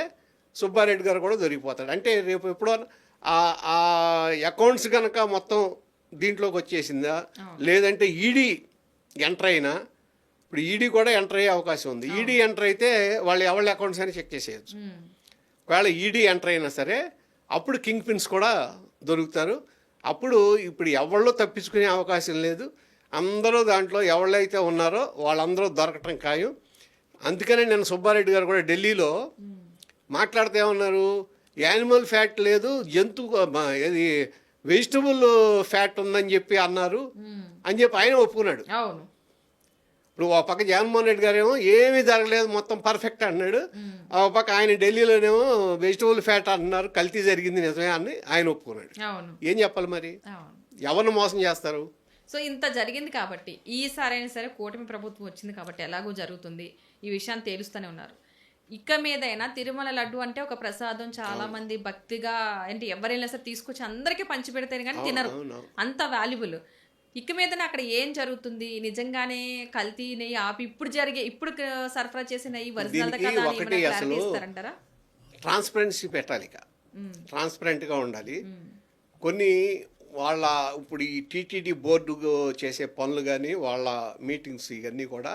సుబ్బారెడ్డి గారు కూడా దొరికిపోతాడు. అంటే రేపు ఎప్పుడో ఆ అకౌంట్స్ కనుక మొత్తం దీంట్లోకి వచ్చేసిందా, లేదంటే ఈడీ ఎంటర్ అయినా, ఇప్పుడు ఈడీ కూడా ఎంటర్ అయ్యే అవకాశం ఉంది. ఈడీ ఎంటర్ అయితే వాళ్ళు ఎవరి అకౌంట్స్ అని చెక్ చేసేయచ్చు. ఒకవేళ ఈడీ ఎంటర్ అయినా సరే అప్పుడు కింగ్ పిన్స్ కూడా దొరుకుతారు. అప్పుడు ఇప్పుడు ఎవళ్ళు తప్పించుకునే అవకాశం లేదు. అందరూ దాంట్లో ఎవళ్ళైతే ఉన్నారో వాళ్ళందరూ దొరకటం ఖాయం. అందుకనే నేను సుబ్బారెడ్డి గారు కూడా ఢిల్లీలో మాట్లాడితే ఏమన్నారు, యానిమల్ ఫ్యాట్ లేదు, ఇది వెజిటబుల్ ఫ్యాట్ ఉందని చెప్పి అన్నారు అని చెప్పి ఆయన ఒప్పుకున్నాడు. ఇప్పుడు ఒక పక్క జగన్మోహన్ రెడ్డి గారేమో ఏమీ జరగలేదు మొత్తం పర్ఫెక్ట్ అన్నాడు, ఆ పక్క ఆయన ఢిల్లీలోనేమో వెజిటబుల్ ఫ్యాట్ అంటున్నారు, కల్తీ జరిగింది నిజమే అని ఆయన ఒప్పుకున్నాడు. ఏం చెప్పాలి మరి, ఎవరిని మోసం చేస్తారు? సో ఇంత జరిగింది కాబట్టి ఈసారైనా సరే కూటమి ప్రభుత్వం వచ్చింది కాబట్టి ఎలాగో జరుగుతుంది, ఈ విషయాన్ని తేలుస్తూనే ఉన్నారు. ఇక మీదైనా తిరుమల లడ్డు అంటే ఒక ప్రసాదం, చాలా మంది భక్తిగా అంటే ఎవరైనా సరే తీసుకొచ్చి అందరికీ పంచి పెడతారు కానీ తినరు, అంత వాల్యుబుల్. ఇక మీదన అక్కడ ఏం జరుగుతుంది? నిజంగానే కల్తీ నెయ్యి ఆపి ఇప్పుడు సరఫరా చేసే నెయ్యి ఒరిజినల్ దీనికి కదా అని ఒకటి ఏమైనా అసలు క్లారిటీ ఇస్తారంటారా? ట్రాన్స్పరెన్సీ పెట్టాలి, ఇక ట్రాన్స్పరెంట్గా ఉండాలి. కొన్ని వాళ్ళ ఇప్పుడు ఈ టీటీడీ బోర్డు చేసే పనులు కానీ వాళ్ళ మీటింగ్స్ ఇవన్నీ కూడా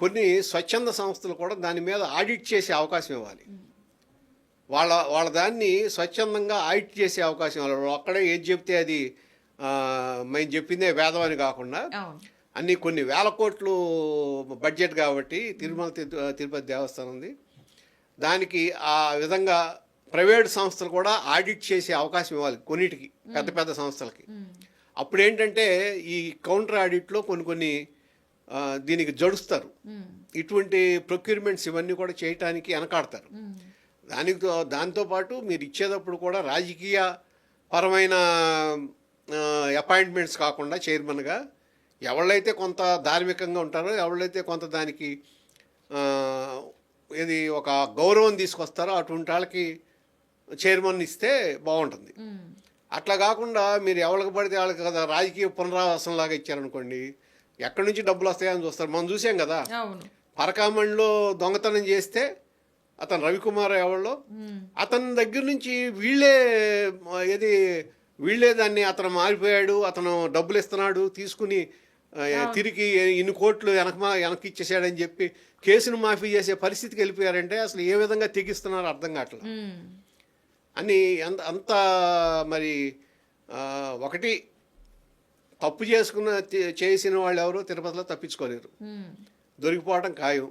కొన్ని స్వచ్ఛంద సంస్థలు కూడా దాని మీద ఆడిట్ చేసే అవకాశం ఇవ్వాలి. వాళ్ళ దాన్ని స్వచ్ఛందంగా ఆడిట్ చేసే అవకాశం ఇవ్వాలి. వాళ్ళు అక్కడే ఏది చెప్తే అది మేము చెప్పిందే వేదం అని కాకుండా అన్ని కొన్ని వేల కోట్లు బడ్జెట్ కాబట్టి తిరుపతి దేవస్థానం ఉంది, దానికి ఆ విధంగా ప్రైవేట్ సంస్థలు కూడా ఆడిట్ చేసే అవకాశం ఇవ్వాలి కొన్నిటికి, పెద్ద పెద్ద సంస్థలకి. అప్పుడు ఏంటంటే ఈ కౌంటర్ ఆడిట్లో కొన్ని దీనికి జడుస్తారు. ఇటువంటి ప్రొక్యూర్మెంట్స్ ఇవన్నీ కూడా చేయటానికి వెనకాడతారు. దాంతోపాటు మీరు ఇచ్చేటప్పుడు కూడా రాజకీయ పరమైన అపాయింట్మెంట్స్ కాకుండా చైర్మన్గా ఎవళ్ళైతే కొంత ధార్మికంగా ఉంటారో, ఎవళ్ళైతే కొంత దానికి ఇది ఒక గౌరవం తీసుకొస్తారో అటువంటి వాళ్ళకి చైర్మన్ ఇస్తే బాగుంటుంది. అట్లా కాకుండా మీరు ఎవరికి పడితే వాళ్ళకి కదా రాజకీయ పునరావాసం లాగా ఇచ్చారనుకోండి, ఎక్కడి నుంచి డబ్బులు వస్తాయని చూస్తారు. మనం చూసాం కదా, పరకామణిలో దొంగతనం చేస్తే అతను రవికుమార్ ఎవరిలో అతని దగ్గర నుంచి వీళ్ళే దాన్ని అతను మారిపోయాడు, అతను డబ్బులు ఇస్తున్నాడు తీసుకుని తిరిగి ఇన్ని కోట్లు వెనక్కి ఇచ్చేసాడని చెప్పి కేసును మాఫీ చేసే పరిస్థితికి వెళ్ళిపోయారంటే అసలు ఏ విధంగా తెగిస్తున్నారో అర్థం కావట్లేదు అని. అంత మరి ఒకటి తప్పు చేసిన వాళ్ళు ఎవరు తిరుపతిలో తప్పించుకోలేరు, దొరికిపోవడం ఖాయం,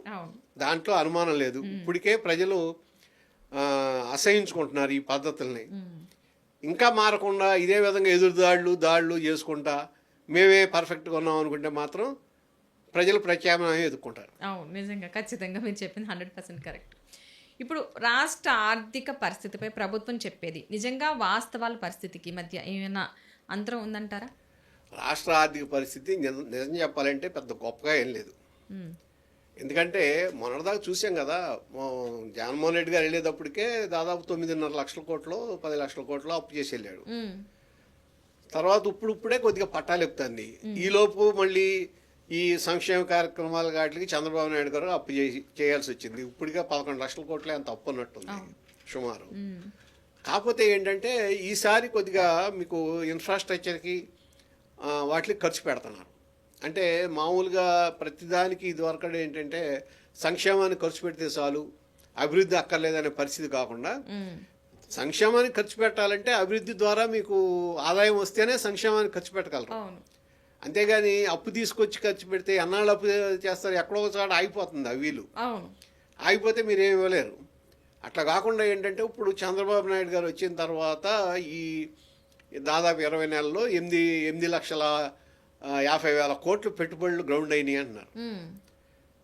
దాంట్లో అనుమానం లేదు. ఇప్పటికే ప్రజలు అసహించుకుంటున్నారు ఈ పద్ధతుల్ని. ఇంకా మారకుండా ఇదే విధంగా దాడులు చేసుకుంటా మేమే పర్ఫెక్ట్గా ఉన్నాం అనుకుంటే మాత్రం ప్రజలు ప్రత్యామ్నాయం ఎదుర్కొంటారు. అవును, నిజంగా ఖచ్చితంగా మీరు చెప్పింది 100% కరెక్ట్. ఇప్పుడు రాష్ట్ర ఆర్థిక పరిస్థితిపై ప్రభుత్వం చెప్పేది నిజంగా వాస్తవాల పరిస్థితికి మధ్య ఏమైనా అంతరం ఉందంటారా? రాష్ట్ర ఆర్థిక పరిస్థితి నిజం చెప్పాలంటే పెద్ద గొప్పగా ఏం లేదు. ఎందుకంటే మొన్నటిదాకా చూసాం కదా, జగన్మోహన్ రెడ్డి గారు వెళ్ళేటప్పటికే దాదాపు 9.5 లక్షల కోట్లు 10 లక్షల కోట్లు అప్పు చేసి వెళ్ళాడు. తర్వాత ఇప్పుడే కొద్దిగా పట్టాలు ఎక్కుతుంది. ఈలోపు మళ్ళీ ఈ సంక్షేమ కార్యక్రమాల వాటికి చంద్రబాబు నాయుడు గారు అప్పు చేయాల్సి వచ్చింది. ఇప్పటికే 11 లక్షల కోట్లే అంత అప్పు ఉన్నట్టుంది సుమారు. కాకపోతే ఏంటంటే ఈసారి కొద్దిగా మీకు ఇన్ఫ్రాస్ట్రక్చర్కి వాటికి ఖర్చు పెడుతున్నారు. అంటే మామూలుగా ప్రతిదానికి ఇదివరకు ఏంటంటే సంక్షేమానికి ఖర్చు పెడితే చాలు, అభివృద్ధి అక్కర్లేదనే పరిస్థితి కాకుండా సంక్షేమానికి ఖర్చు పెట్టాలంటే అభివృద్ధి ద్వారా మీకు ఆదాయం వస్తేనే సంక్షేమానికి ఖర్చు పెట్టగలరు. అంతేగాని అప్పు తీసుకొచ్చి ఖర్చు పెడితే ఎన్నాళ్ళు అప్పు చేస్తారు, ఎక్కడో ఒకసారి ఆగిపోతుంది. వీలు ఆగిపోతే మీరు ఏమి ఇవ్వలేరు. అట్లా కాకుండా ఏంటంటే ఇప్పుడు చంద్రబాబు నాయుడు గారు వచ్చిన తర్వాత ఈ దాదాపు 20 నెలల్లో 8,50,000 కోట్లు పెట్టుబడులు గ్రౌండ్ అయినాయి అంటున్నారు.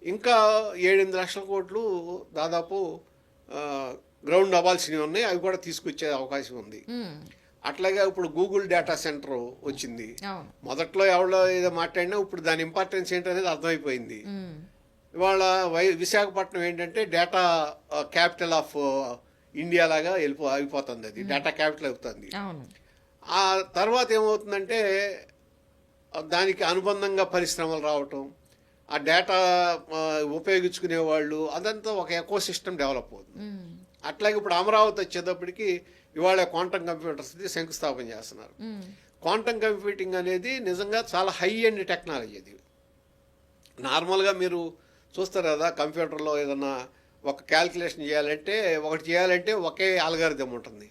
ఇంకా 7-8 లక్షల కోట్లు దాదాపు గ్రౌండ్ అవ్వాల్సినవి ఉన్నాయి, అవి కూడా తీసుకొచ్చే అవకాశం ఉంది. అట్లాగే ఇప్పుడు గూగుల్ డేటా సెంటర్ వచ్చింది. మొదట్లో ఎవరో ఏదో మాట్లాడినా ఇప్పుడు దాని ఇంపార్టెన్స్ ఏంటనేది అర్థమైపోయింది. ఇవాళ విశాఖపట్నం ఏంటంటే డేటా క్యాపిటల్ ఆఫ్ ఇండియా లాగా అయిపోతుంది, అది డేటా క్యాపిటల్ అవుతుంది. ఆ తర్వాత ఏమవుతుందంటే దానికి అనుబంధంగా పరిశ్రమలు రావటం, ఆ డేటా ఉపయోగించుకునే వాళ్ళు, అదంతా ఒక ఎకో సిస్టమ్ డెవలప్ అవుతుంది. అట్లాగే ఇప్పుడు అమరావతి వచ్చేటప్పటికి ఇవాళ క్వాంటమ్ కంప్యూటర్స్ శంకుస్థాపన చేస్తున్నారు. క్వాంటమ్ కంప్యూటింగ్ అనేది నిజంగా చాలా హై ఎండ్ టెక్నాలజీ. అది నార్మల్గా మీరు చూస్తారు కదా, కంప్యూటర్లో ఏదన్నా ఒక క్యాల్కులేషన్ చేయాలంటే ఒకే ఆల్గారిథం ఉంటుంది.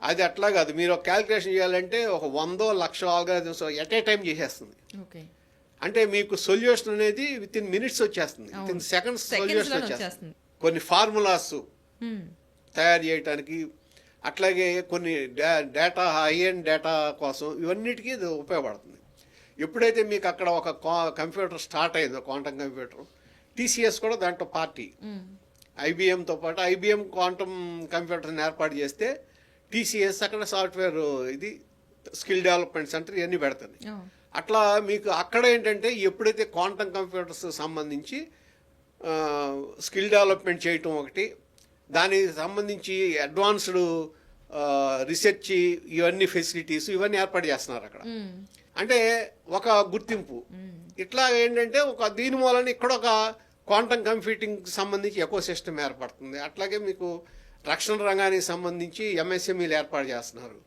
అది అట్లా కాదు, మీరు ఒక క్యాల్కులేషన్ చేయాలంటే ఒక 100,00,000 ఆల్గారిథమ్స్ ఎట్ ఏ టైం చేసేస్తుంది. అంటే మీకు సొల్యూషన్ అనేది విత్ ఇన్ మినిట్స్ వచ్చేస్తుంది, విత్ ఇన్ సెకండ్స్ సొల్యూషన్ వచ్చేస్తుంది. కొన్ని ఫార్ములాస్ తయారు చేయడానికి, అట్లాగే కొన్ని డేటా హై ఎండ్ డేటా కోసం ఇవన్నిటికీ ఇది ఉపయోగపడుతుంది. ఎప్పుడైతే మీకు అక్కడ ఒక కంప్యూటర్ స్టార్ట్ అయిందో క్వాంటమ్ కంప్యూటర్, టీసీఎస్ కూడా దాంట్లో పార్టీ, ఐబిఎంతో పాటు ఐబిఎం క్వాంటమ్ కంప్యూటర్ని ఏర్పాటు చేస్తే టీసీఎస్ అక్కడ సాఫ్ట్వేర్ ఇది స్కిల్ డెవలప్మెంట్ సెంటర్ ఇవన్నీ పెడుతుంది. అట్లా మీకు అక్కడ ఏంటంటే ఎప్పుడైతే క్వాంటమ్ కంప్యూటర్స్ సంబంధించి స్కిల్ డెవలప్మెంట్ చేయటం ఒకటి, దానికి సంబంధించి అడ్వాన్స్డ్ రీసెర్చ్ ఇవన్నీ ఫెసిలిటీస్ ఇవన్నీ ఏర్పాటు చేస్తున్నారు అక్కడ. అంటే ఒక గుర్తింపు. ఇట్లా ఏంటంటే ఒక దీని మూలన ఇక్కడ ఒక క్వాంటమ్ కంప్యూటింగ్కి సంబంధించి ఎకో సిస్టమ్ ఏర్పడుతుంది. అట్లాగే మీకు రక్షణ రంగానికి సంబంధించి ఎంఎస్ఎంఈలు ఏర్పాటు చేస్తున్నారు.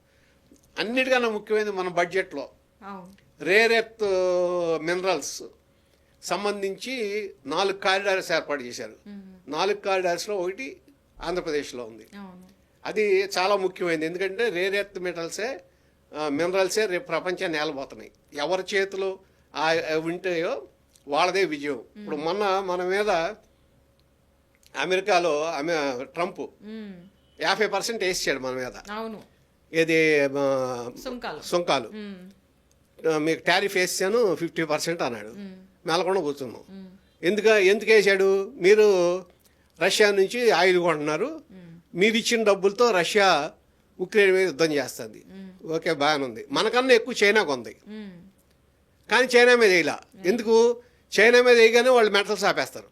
అన్నిటికన్నా ముఖ్యమైనది మన బడ్జెట్లో రేర్ ఎర్త్ మినరల్స్ సంబంధించి 4 కారిడార్స్ ఏర్పాటు చేశారు. 4 కారిడార్స్లో ఒకటి ఆంధ్రప్రదేశ్లో ఉంది. అది చాలా ముఖ్యమైనది. ఎందుకంటే రేర్ ఎర్త్ మినరల్సే రేపు ప్రపంచాన్ని నేలబోతున్నాయి. ఎవరి చేతిలో ఉంటాయో వాళ్ళదే విజయం. ఇప్పుడు మొన్న మన మీద అమెరికాలో ట్రంప్ 50% వేసాడు మన మీద. ఏది సుంకాలు మీకు టారిఫ్ వేసాను 50% అన్నాడు. మెలకుండా కూర్చున్నాం. ఎందుకు వేసాడు? మీరు రష్యా నుంచి ఆయిల్ కొంటున్నారు, మీరు ఇచ్చిన డబ్బులతో రష్యా ఉక్రెయిన్ మీద యుద్ధం చేస్తుంది. ఓకే, బాగానే ఉంది. మనకన్నా ఎక్కువ చైనా కొంది, కానీ చైనా మీద వేయలా. ఎందుకు? చైనా మీద వేయగానే వాళ్ళు మెటల్స్ ఆపేస్తారు.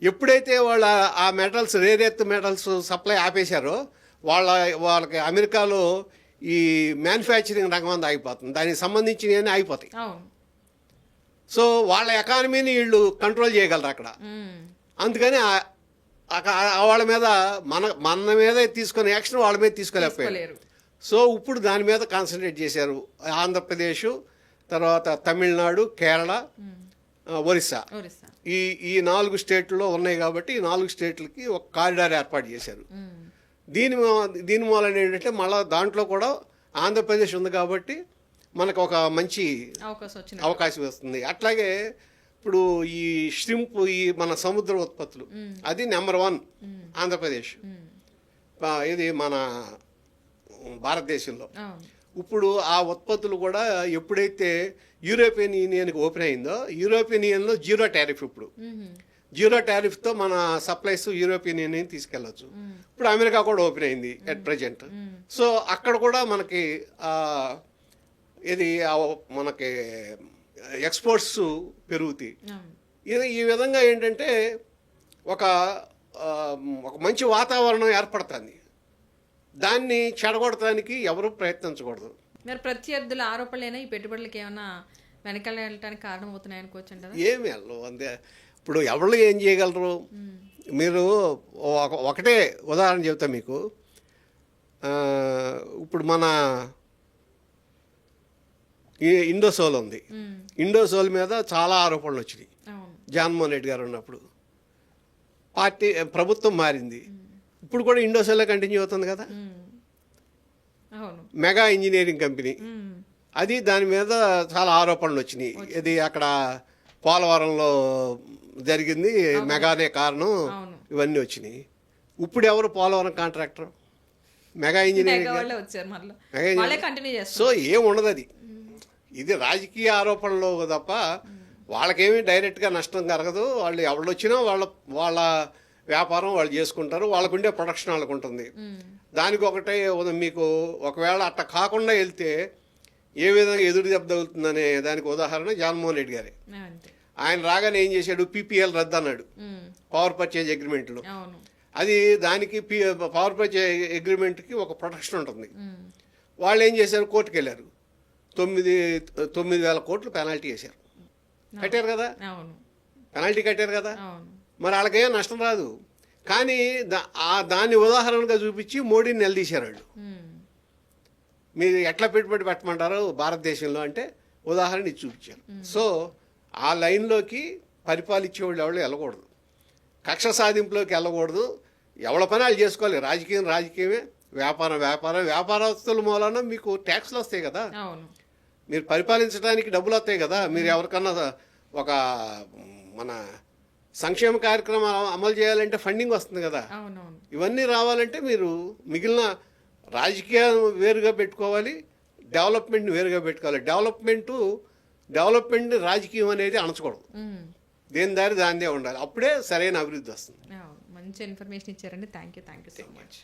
ఎప్పుడైతే వాళ్ళు ఆ metals rare earth metals supply ఆపేశారో వాళ్ళకి అమెరికాలో ఈ మ్యానుఫ్యాక్చరింగ్ రంగం అంతా ఆగిపోతుంది. దానికి సంబంధించినవి ఆగిపోతాయి. సో వాళ్ళ ఎకానమీని వీళ్ళు కంట్రోల్ చేయగలరు అక్కడ. అందుకని వాళ్ళ మీద మన మీద తీసుకునే యాక్షన్ వాళ్ళ మీద తీసుకోలేకపోయారు. సో ఇప్పుడు దాని మీద కాన్సన్ట్రేట్ చేశారు. ఆంధ్రప్రదేశ్, తర్వాత తమిళనాడు, కేరళ, ఒరిస్సా, ఈ 4 స్టేట్లలో ఉన్నాయి. కాబట్టి ఈ 4 స్టేట్లకి ఒక కారిడార్ ఏర్పాటు చేశారు. దీని మూలన ఏంటంటే మళ్ళీ దాంట్లో కూడా ఆంధ్రప్రదేశ్ ఉంది కాబట్టి మనకు ఒక మంచి అవకాశం వస్తుంది. అట్లాగే ఇప్పుడు ఈ ష్రింప్, ఈ మన సముద్ర ఉత్పత్తులు, అది నెంబర్ 1 ఆంధ్రప్రదేశ్. ఇది మన భారతదేశంలో. ఇప్పుడు ఆ ఉత్పత్తులు కూడా ఎప్పుడైతే యూరోపియన్ యూనియన్కి ఓపెన్ అయిందో, యూరోపియన్ యూనియన్లో జీరో టారిఫ్. ఇప్పుడు జీరో టారిఫ్తో మన సప్లైస్ యూరోపియన్ యూనియన్ తీసుకెళ్లొచ్చు. ఇప్పుడు అమెరికా కూడా ఓపెన్ అయింది ఎట్ ప్రజెంట్. సో అక్కడ కూడా మనకి మనకి ఎక్స్పోర్ట్స్ పెరుగుతాయి. ఈ విధంగా ఏంటంటే ఒక మంచి వాతావరణం ఏర్పడుతుంది. దాన్ని చెడగొడటానికి ఎవరు ప్రయత్నించకూడదు. మరి ప్రత్యర్థుల ఆరోపణలైనా ఈ పెట్టుబడులకి ఏమైనా వెనకాల వెళ్ళడానికి కారణం అవుతున్నాయి అనుకోవచ్చు అంటారా? ఏమి వెళ్ళవు. అంతే. ఇప్పుడు ఎవరు ఏం చేయగలరు? మీరు ఒకటే ఉదాహరణ చెబుతా మీకు. ఇప్పుడు మన ఇండోసోల్ ఉంది. ఇండోసోల్ మీద చాలా ఆరోపణలు వచ్చినాయి జగన్మోహన్ రెడ్డి గారు ఉన్నప్పుడు. ప్రభుత్వం మారింది, ఇప్పుడు కూడా ఇండోసోలే కంటిన్యూ అవుతుంది కదా. మెగా ఇంజనీరింగ్ కంపెనీ అది, దాని మీద చాలా ఆరోపణలు వచ్చినాయి. ఇది అక్కడ పోలవరంలో జరిగింది, మెగానే కారణం, ఇవన్నీ వచ్చినాయి. ఇప్పుడు ఎవరు Polavaram contractor? Mega engineering. So ఏముండదు. అది ఇది రాజకీయ ఆరోపణలు తప్ప వాళ్ళకేమీ డైరెక్ట్గా నష్టం కలగదు. వాళ్ళు ఎవరు వచ్చినా వాళ్ళ వ్యాపారం వాళ్ళు చేసుకుంటారు. వాళ్ళకుండే ప్రొడక్షన్ వాళ్ళకు ఉంటుంది. దానికి ఒకటే మీకు ఒకవేళ అట్లా కాకుండా వెళ్తే ఏ విధంగా ఎదురు దెబ్బ తగులుతుందనే దానికి ఉదాహరణ జగన్మోహన్ రెడ్డి గారే. ఆయన రాగానే ఏం చేశాడు? పీపీఎల్ రద్దు అన్నాడు, పవర్ పర్చేజ్ అగ్రిమెంట్లు. అది దానికి పవర్ పర్చేజ్ అగ్రిమెంట్కి ఒక ప్రొటెక్షన్ ఉంటుంది. వాళ్ళు ఏం చేశారు? కోర్టుకు వెళ్ళారు. 9,000 కోట్లు పెనాల్టీ వేశారు. కట్టారు కదా, పెనాల్టీ కట్టారు కదా. మరి వాళ్ళకేం నష్టం రాదు. కానీ దాన్ని ఉదాహరణగా చూపించి మోడీని నిలదీశారు వాళ్ళు. మీరు ఎట్లా పెట్టుబడి పెట్టమంటారు భారతదేశంలో అంటే ఉదాహరణ ఇది చూపించారు. సో ఆ లైన్లోకి పరిపాలించే వాళ్ళు ఎవరు వెళ్ళకూడదు, కక్ష సాధింపులోకి వెళ్ళకూడదు. ఎవరి పని వాళ్ళు చేసుకోవాలి. రాజకీయమే, వ్యాపారస్తుల మూలన మీకు ట్యాక్స్లు వస్తాయి కదా. మీరు పరిపాలించడానికి డబ్బులు వస్తాయి కదా. మీరు ఎవరికన్నా ఒక మన సంక్షేమ కార్యక్రమం అమలు చేయాలంటే ఫండింగ్ వస్తుంది కదా. ఇవన్నీ రావాలంటే మీరు మిగిలిన రాజకీయం వేరుగా పెట్టుకోవాలి, డెవలప్మెంట్ వేరుగా పెట్టుకోవాలి. డెవలప్మెంట్ రాజకీయం అనేది అణచకూడదు. దేని దారి దానిదే ఉండాలి. అప్పుడే సరైన అభివృద్ధి వస్తుంది. మంచి ఇన్ఫర్మేషన్ ఇచ్చారండి. Thank you so much.